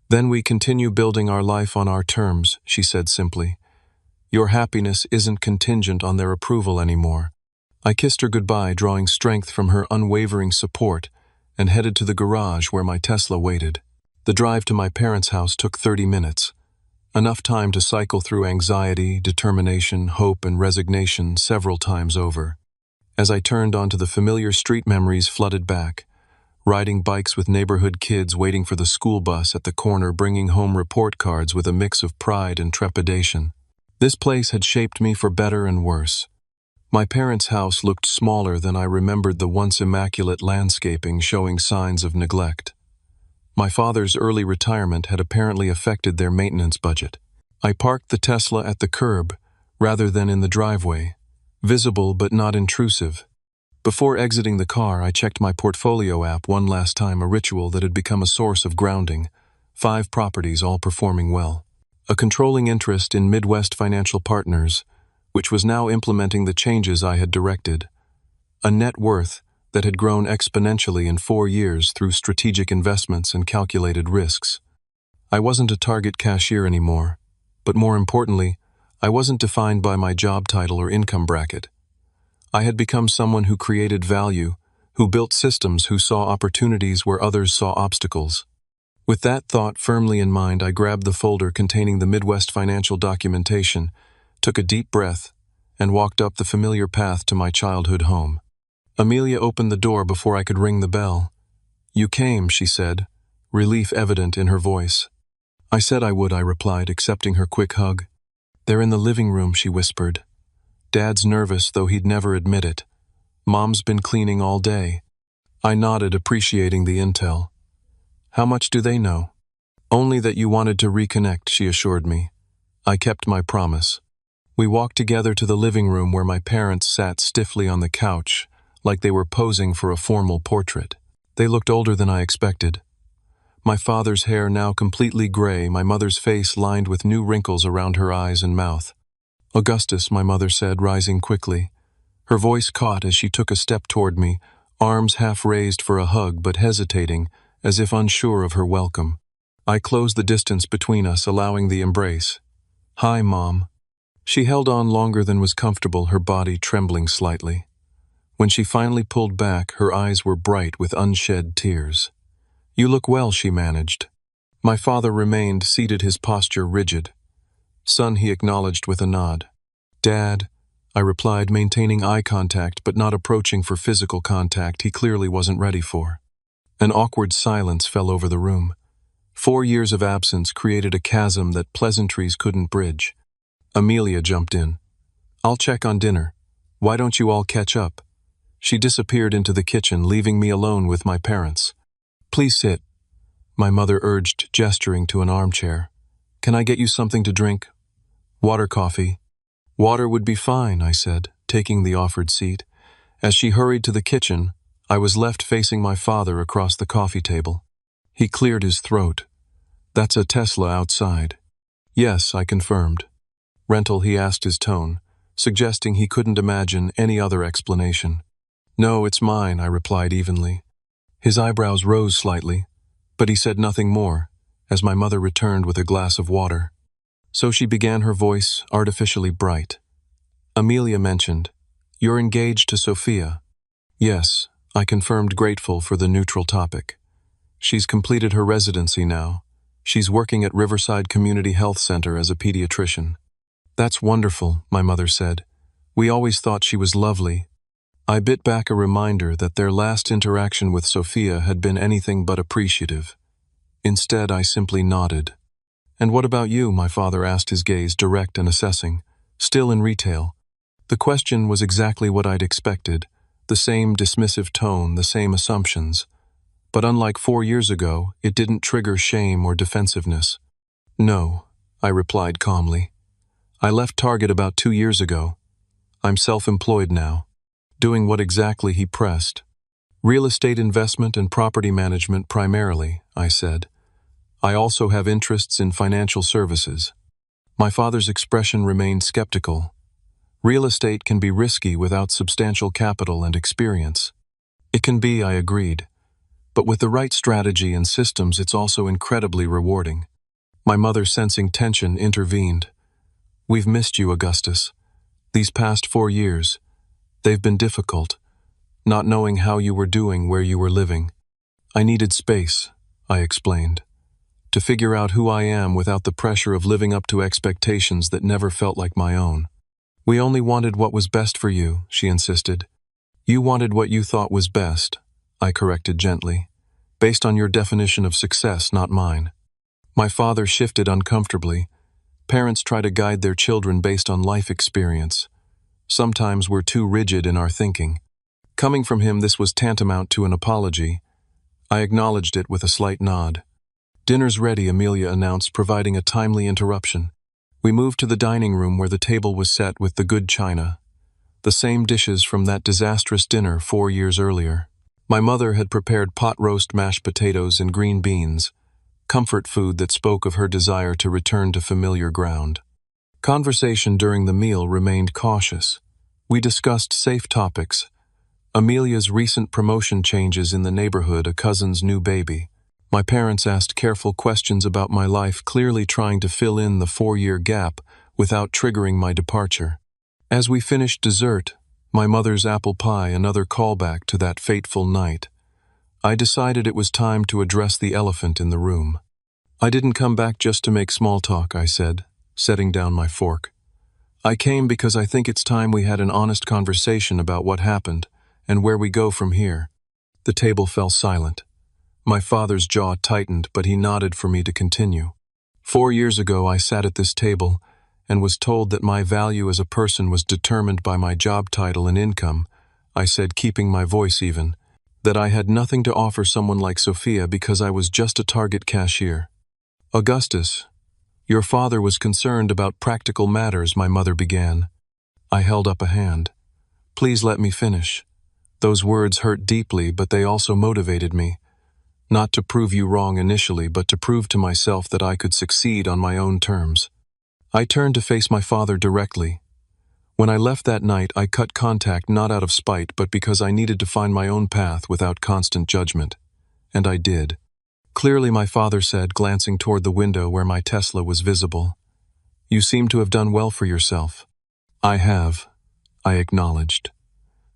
then we continue building our life on our terms," she said simply. "Your happiness isn't contingent on their approval anymore." I kissed her goodbye, drawing strength from her unwavering support, and headed to the garage where my Tesla waited. The drive to my parents' house took 30 minutes, enough time to cycle through anxiety, determination, hope, and resignation several times over. As I turned onto the familiar street, memories flooded back. Riding bikes with neighborhood kids, waiting for the school bus at the corner, bringing home report cards with a mix of pride and trepidation. This place had shaped me for better and worse. My parents' house looked smaller than I remembered, the once immaculate landscaping showing signs of neglect. My father's early retirement had apparently affected their maintenance budget. I parked the Tesla at the curb rather than in the driveway, visible but not intrusive. Before exiting the car, I checked my portfolio app one last time, a ritual that had become a source of grounding. 5 properties, all performing well. A controlling interest in Midwest Financial Partners, which was now implementing the changes I had directed. A net worth that had grown exponentially in 4 years through strategic investments and calculated risks. I wasn't a target cashier anymore, but more importantly, I wasn't defined by my job title or income bracket. I had become someone who created value, who built systems, who saw opportunities where others saw obstacles. With that thought firmly in mind, I grabbed the folder containing the Midwest financial documentation, took a deep breath, and walked up the familiar path to my childhood home. Amelia opened the door before I could ring the bell. "You came," she said, relief evident in her voice. "I said I would," I replied, accepting her quick hug. "They're in the living room," she whispered. "Dad's nervous, though he'd never admit it. Mom's been cleaning all day." I nodded, appreciating the intel. "How much do they know?" "Only that you wanted to reconnect," she assured me. I kept my promise. We walked together to the living room, where my parents sat stiffly on the couch, like they were posing for a formal portrait. They looked older than I expected. My father's hair now completely gray, my mother's face lined with new wrinkles around her eyes and mouth. "Augustus," my mother said, rising quickly. Her voice caught as she took a step toward me, arms half raised for a hug but hesitating, as if unsure of her welcome. I closed the distance between us, allowing the embrace. "Hi, Mom." She held on longer than was comfortable, her body trembling slightly. When she finally pulled back, her eyes were bright with unshed tears. "You look well," she managed. My father remained seated, his posture rigid. "Son," he acknowledged with a nod. "Dad," I replied, maintaining eye contact but not approaching for physical contact he clearly wasn't ready for. An awkward silence fell over the room. 4 years of absence created a chasm that pleasantries couldn't bridge. Amelia jumped in. "I'll check on dinner. Why don't you all catch up?" She disappeared into the kitchen, leaving me alone with my parents. "Please sit," my mother urged, gesturing to an armchair. "Can I get you something to drink? Water, coffee?" "Water would be fine," I said, taking the offered seat. As she hurried to the kitchen, I was left facing my father across the coffee table. He cleared his throat. "That's a Tesla outside." "Yes," I confirmed. "Rental?" he asked, his tone suggesting he couldn't imagine any other explanation. "No, it's mine," I replied evenly. His eyebrows rose slightly, but he said nothing more, as my mother returned with a glass of water. So she began, her voice artificially bright. "Amelia mentioned, you're engaged to Sophia." "Yes," I confirmed, grateful for the neutral topic. "She's completed her residency now. She's working at Riverside Community Health Center as a pediatrician." "That's wonderful," my mother said. "We always thought she was lovely." I bit back, a reminder that their last interaction with Sophia had been anything but appreciative. Instead, I simply nodded. "And what about you?" my father asked, his gaze direct and assessing. "Still in retail?" The question was exactly what I'd expected. The same dismissive tone, the same assumptions. But unlike 4 years ago, it didn't trigger shame or defensiveness. "No," I replied calmly. "I left Target about 2 years ago. I'm self-employed now." "Doing what exactly?" he pressed. "Real estate investment and property management primarily," I said. "I also have interests in financial services." My father's expression remained skeptical. "Real estate can be risky without substantial capital and experience." "It can be," I agreed. "But with the right strategy and systems, it's also incredibly rewarding." My mother, sensing tension, intervened. "We've missed you, Augustus. These past 4 years, they've been difficult, not knowing how you were doing, where you were living." "I needed space," I explained, "to figure out who I am without the pressure of living up to expectations that never felt like my own." "We only wanted what was best for you," she insisted. You wanted what you thought was best, I corrected gently, based on your definition of success, not mine. My father shifted uncomfortably. Parents try to guide their children based on life experience. Sometimes we're too rigid in our thinking. Coming from him, this was tantamount to an apology. I acknowledged it with a slight nod. "Dinner's ready," Amelia announced, providing a timely interruption. We moved to the dining room where the table was set with the good china. The same dishes from that disastrous dinner 4 years earlier. My mother had prepared pot roast mashed potatoes and green beans, comfort food that spoke of her desire to return to familiar ground. Conversation during the meal remained cautious. We discussed safe topics: Amelia's recent promotion changes in the neighborhood, a cousin's new baby. My parents asked careful questions about my life, clearly trying to fill in the 4-year gap without triggering my departure. As we finished dessert, my mother's apple pie, another callback to that fateful night, I decided it was time to address the elephant in the room. "I didn't come back just to make small talk," I said, setting down my fork. "I came because I think it's time we had an honest conversation about what happened and where we go from here." The table fell silent. My father's jaw tightened, but he nodded for me to continue. 4 years ago, I sat at this table and was told that my value as a person was determined by my job title and income. I said, keeping my voice even, that I had nothing to offer someone like Sophia because I was just a target cashier. "Augustus, your father was concerned about practical matters," my mother began. I held up a hand. "Please let me finish." Those words hurt deeply, but they also motivated me. Not to prove you wrong initially, but to prove to myself that I could succeed on my own terms. I turned to face my father directly. When I left that night, I cut contact not out of spite, but because I needed to find my own path without constant judgment. And I did. Clearly, my father said, glancing toward the window where my Tesla was visible. "You seem to have done well for yourself." "I have," I acknowledged.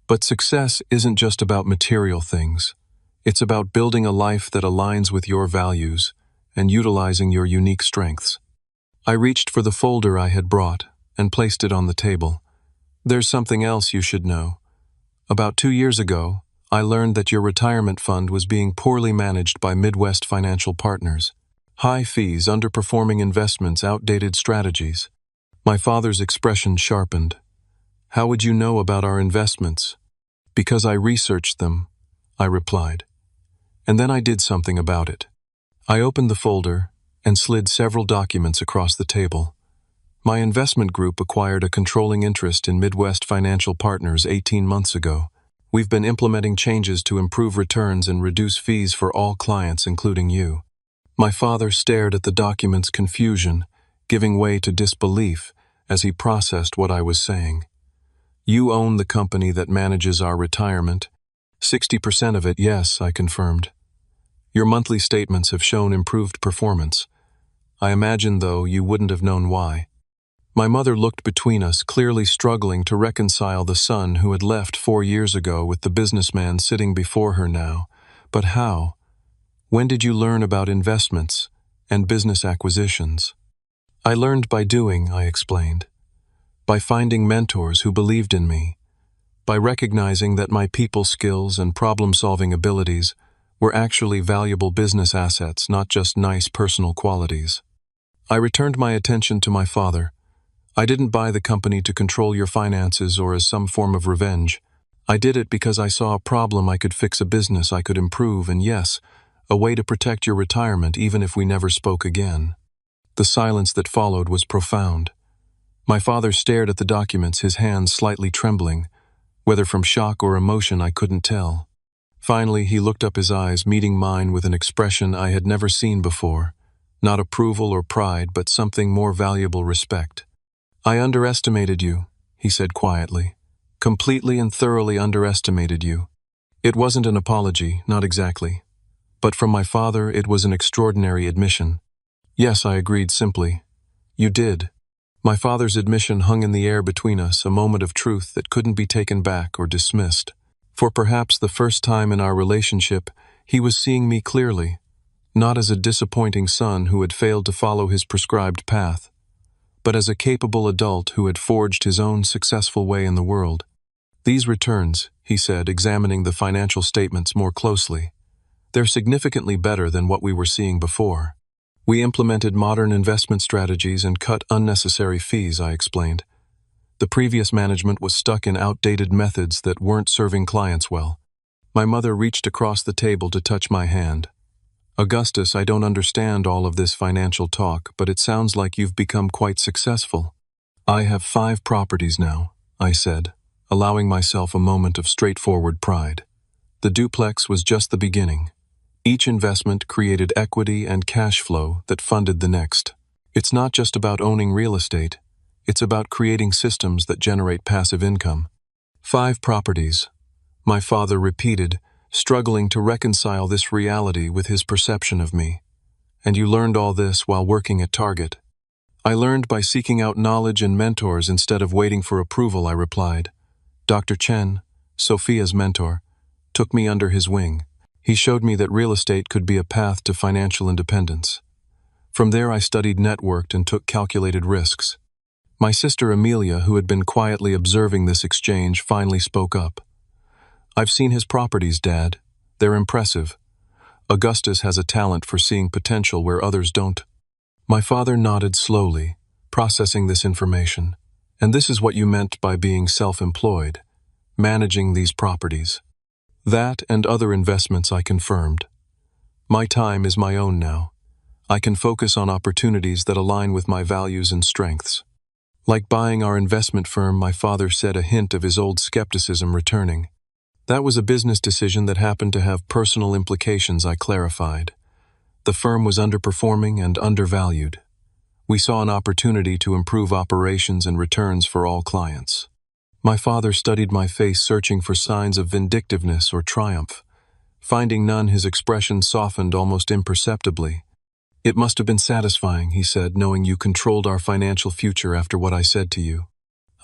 "But success isn't just about material things. It's about building a life that aligns with your values and utilizing your unique strengths." I reached for the folder I had brought and placed it on the table. "There's something else you should know. About 2 years ago, I learned that your retirement fund was being poorly managed by Midwest financial partners. High fees, underperforming investments, outdated strategies." My father's expression sharpened. "How would you know about our investments?" "Because I researched them," I replied. And then I did something about it. I opened the folder and slid several documents across the table. My investment group acquired a controlling interest in Midwest Financial Partners 18 months ago. We've been implementing changes to improve returns and reduce fees for all clients, including you. My father stared at the document's confusion, giving way to disbelief as he processed what I was saying. "You own the company that manages our retirement." 60% of it, yes, I confirmed. "Your monthly statements have shown improved performance. I imagine, though, you wouldn't have known why." My mother looked between us, clearly struggling to reconcile the son who had left 4 years ago with the businessman sitting before her now. "But how? When did you learn about investments and business acquisitions?" "I learned by doing," I explained. "By finding mentors who believed in me. By recognizing that my people skills and problem-solving abilities were actually valuable business assets, not just nice personal qualities." I returned my attention to my father. "I didn't buy the company to control your finances or as some form of revenge. I did it because I saw a problem I could fix, a business I could improve, and yes, a way to protect your retirement even if we never spoke again." The silence that followed was profound. My father stared at the documents, his hands slightly trembling. Whether from shock or emotion, I couldn't tell. Finally, he looked up, his eyes meeting mine with an expression I had never seen before. Not approval or pride, but something more valuable: respect. "I underestimated you," he said quietly. "Completely and thoroughly underestimated you." It wasn't an apology, not exactly. But from my father, it was an extraordinary admission. "Yes," I agreed simply. "You did." My father's admission hung in the air between us, a moment of truth that couldn't be taken back or dismissed. For perhaps the first time in our relationship, he was seeing me clearly, not as a disappointing son who had failed to follow his prescribed path, but as a capable adult who had forged his own successful way in the world. These returns, he said, examining the financial statements more closely, they're significantly better than what we were seeing before. We implemented modern investment strategies and cut unnecessary fees, I explained. The previous management was stuck in outdated methods that weren't serving clients well. My mother reached across the table to touch my hand. Augustus, I don't understand all of this financial talk, but it sounds like you've become quite successful. I have 5 properties now, I said, allowing myself a moment of straightforward pride. The duplex was just the beginning. Each investment created equity and cash flow that funded the next. It's not just about owning real estate, it's about creating systems that generate passive income. 5 properties, my father repeated, struggling to reconcile this reality with his perception of me. And you learned all this while working at Target. I learned by seeking out knowledge and mentors instead of waiting for approval, I replied. Dr. Chen, Sophia's mentor, took me under his wing. He showed me that real estate could be a path to financial independence. From there I studied networked and took calculated risks. My sister Amelia, who had been quietly observing this exchange, finally spoke up. I've seen his properties, Dad. They're impressive. Augustus has a talent for seeing potential where others don't. My father nodded slowly, processing this information. And this is what you meant by being self-employed, managing these properties. That and other investments I confirmed. My time is my own now. I can focus on opportunities that align with my values and strengths. Like buying our investment firm, my father said, a hint of his old skepticism returning. That was a business decision that happened to have personal implications, I clarified. The firm was underperforming and undervalued. We saw an opportunity to improve operations and returns for all clients. My father studied my face, searching for signs of vindictiveness or triumph. Finding none, his expression softened almost imperceptibly. It must have been satisfying, he said, knowing you controlled our financial future after what I said to you.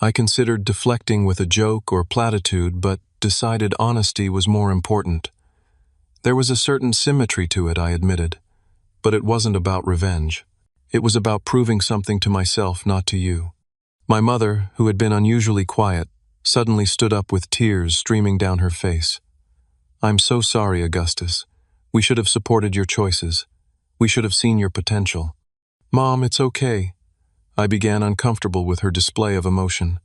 I considered deflecting with a joke or platitude, but decided honesty was more important. There was a certain symmetry to it, I admitted. But it wasn't about revenge. It was about proving something to myself, not to you. My mother, who had been unusually quiet, suddenly stood up with tears streaming down her face. I'm so sorry, Augustus. We should have supported your choices. We should have seen your potential. Mom, it's okay. I began, uncomfortable with her display of emotion.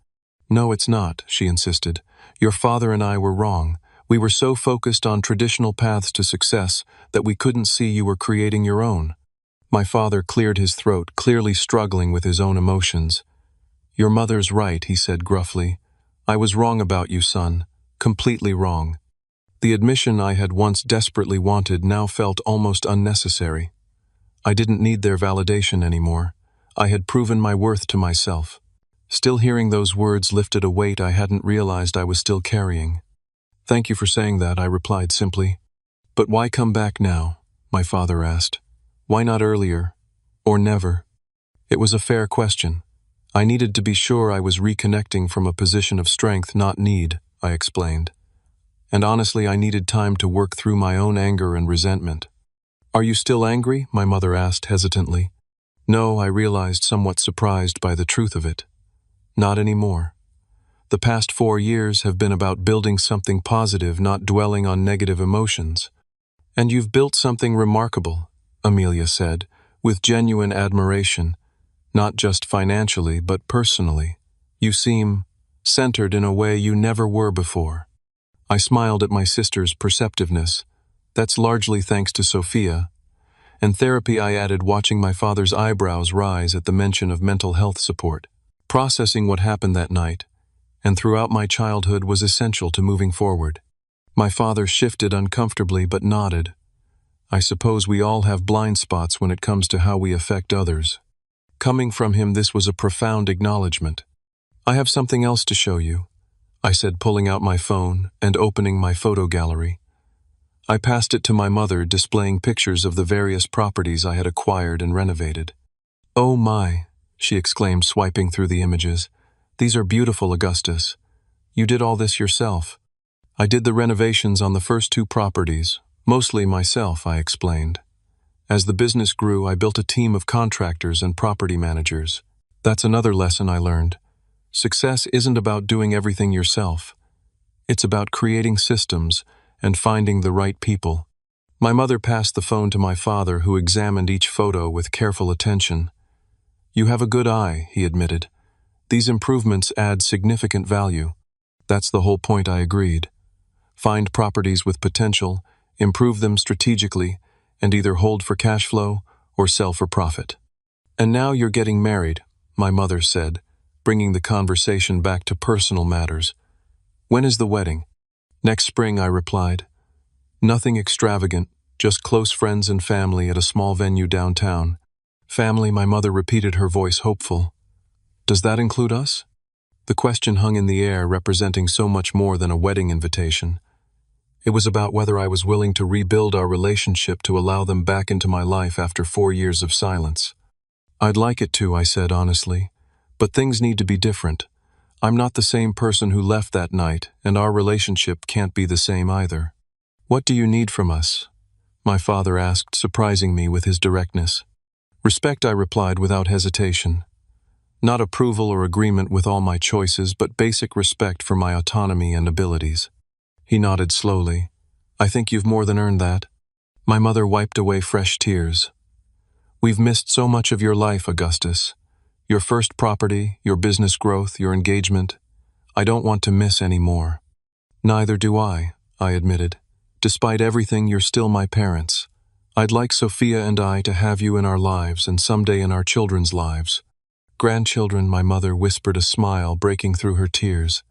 No, it's not, she insisted. Your father and I were wrong. We were so focused on traditional paths to success that we couldn't see you were creating your own. My father cleared his throat, clearly struggling with his own emotions. Your mother's right, he said gruffly. I was wrong about you, son. Completely wrong. The admission I had once desperately wanted now felt almost unnecessary. I didn't need their validation anymore. I had proven my worth to myself. Still hearing those words lifted a weight I hadn't realized I was still carrying. Thank you for saying that, I replied simply. But why come back now? My father asked. Why not earlier? Or never? It was a fair question. I needed to be sure I was reconnecting from a position of strength, not need, I explained. And honestly, I needed time to work through my own anger and resentment. Are you still angry? My mother asked hesitantly. No, I realized, somewhat surprised by the truth of it. Not anymore. The past 4 years have been about building something positive, not dwelling on negative emotions. And you've built something remarkable, Amelia said, with genuine admiration, not just financially, but personally. You seem centered in a way you never were before. I smiled at my sister's perceptiveness. That's largely thanks to Sophia. And therapy, I added, watching my father's eyebrows rise at the mention of mental health support. Processing what happened that night, and throughout my childhood, was essential to moving forward. My father shifted uncomfortably but nodded. I suppose we all have blind spots when it comes to how we affect others. Coming from him, this was a profound acknowledgement. I have something else to show you, I said, pulling out my phone and opening my photo gallery. I passed it to my mother, displaying pictures of the various properties I had acquired and renovated. Oh my, she exclaimed, swiping through the images. These are beautiful, Augustus. You did all this yourself. I did the renovations on the first 2 properties, mostly myself, I explained. As the business grew, I built a team of contractors and property managers. That's another lesson I learned. Success isn't about doing everything yourself. It's about creating systems and finding the right people. My mother passed the phone to my father, who examined each photo with careful attention. "You have a good eye," he admitted. "These improvements add significant value." "That's the whole point," I agreed. Find properties with potential, improve them strategically, and either hold for cash flow or sell for profit. "And now you're getting married," my mother said, bringing the conversation back to personal matters. "When is the wedding?" "Next spring," I replied. "Nothing extravagant, just close friends and family at a small venue downtown." "Family," my mother repeated, her voice hopeful. "Does that include us?" The question hung in the air, representing so much more than a wedding invitation. It was about whether I was willing to rebuild our relationship to allow them back into my life after 4 years of silence. "I'd like it to," I said honestly, "but things need to be different. I'm not the same person who left that night, and our relationship can't be the same either." "What do you need from us?" my father asked, surprising me with his directness. "Respect," I replied without hesitation. Not approval or agreement with all my choices, but basic respect for my autonomy and abilities. He nodded slowly. "I think you've more than earned that." My mother wiped away fresh tears. "We've missed so much of your life, Augustus. Your first property, your business growth, your engagement. I don't want to miss any more." "Neither do I admitted. "Despite everything, you're still my parents. I'd like Sophia and I to have you in our lives and someday in our children's lives." "Grandchildren," my mother whispered, a smile breaking through her tears.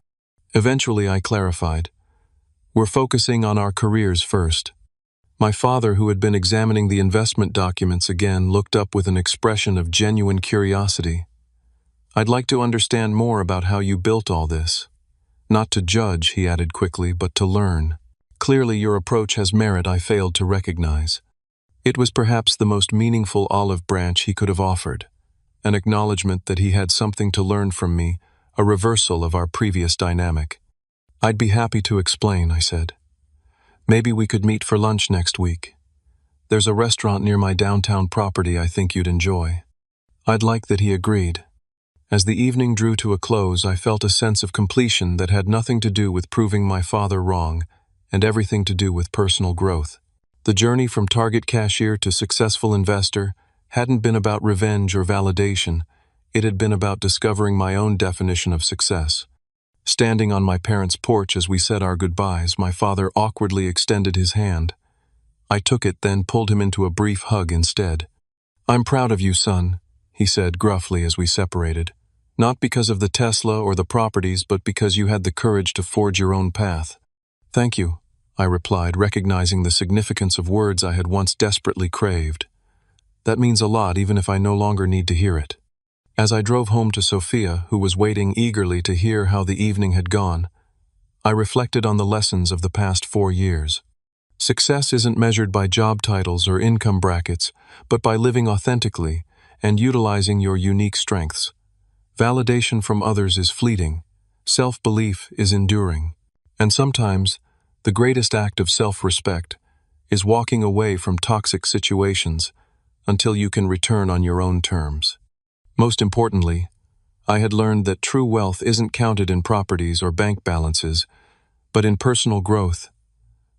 Eventually, I clarified. "We're focusing on our careers first." My father, who had been examining the investment documents again, looked up with an expression of genuine curiosity. "I'd like to understand more about how you built all this." "Not to judge," he added quickly, "but to learn. Clearly your approach has merit I failed to recognize." It was perhaps the most meaningful olive branch he could have offered, an acknowledgement that he had something to learn from me, a reversal of our previous dynamic. "I'd be happy to explain," I said. "Maybe we could meet for lunch next week. There's a restaurant near my downtown property I think you'd enjoy." I'd like that he agreed. As the evening drew to a close, I felt a sense of completion that had nothing to do with proving my father wrong, and everything to do with personal growth. The journey from target cashier to successful investor hadn't been about revenge or validation. It had been about discovering my own definition of success. Standing on my parents' porch as we said our goodbyes, my father awkwardly extended his hand. I took it, then pulled him into a brief hug instead. "I'm proud of you, son," he said gruffly as we separated. "Not because of the Tesla or the properties, but because you had the courage to forge your own path." "Thank you," I replied, recognizing the significance of words I had once desperately craved. "That means a lot, even if I no longer need to hear it." As I drove home to Sophia, who was waiting eagerly to hear how the evening had gone, I reflected on the lessons of the past 4 years. Success isn't measured by job titles or income brackets, but by living authentically and utilizing your unique strengths. Validation from others is fleeting. Self-belief is enduring. And sometimes, the greatest act of self-respect is walking away from toxic situations until you can return on your own terms. Most importantly, I had learned that true wealth isn't counted in properties or bank balances, but in personal growth,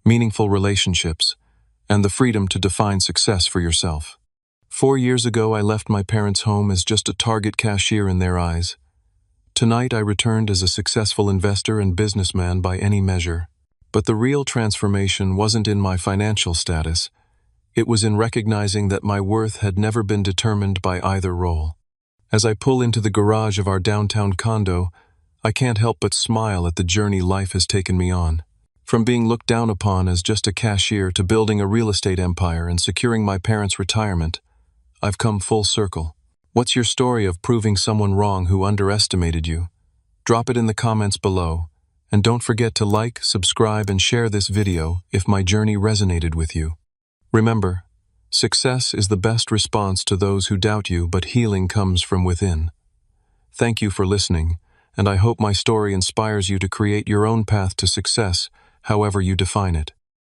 meaningful relationships, and the freedom to define success for yourself. 4 years ago, I left my parents' home as just a target cashier in their eyes. Tonight, I returned as a successful investor and businessman by any measure. But the real transformation wasn't in my financial status. It was in recognizing that my worth had never been determined by either role. As I pull into the garage of our downtown condo, I can't help but smile at the journey life has taken me on. From being looked down upon as just a cashier to building a real estate empire and securing my parents' retirement, I've come full circle. What's your story of proving someone wrong who underestimated you? Drop it in the comments below, and don't forget to like, subscribe, and share this video if my journey resonated with you. Remember, success is the best response to those who doubt you, but healing comes from within. Thank you for listening, and I hope my story inspires you to create your own path to success, however you define it.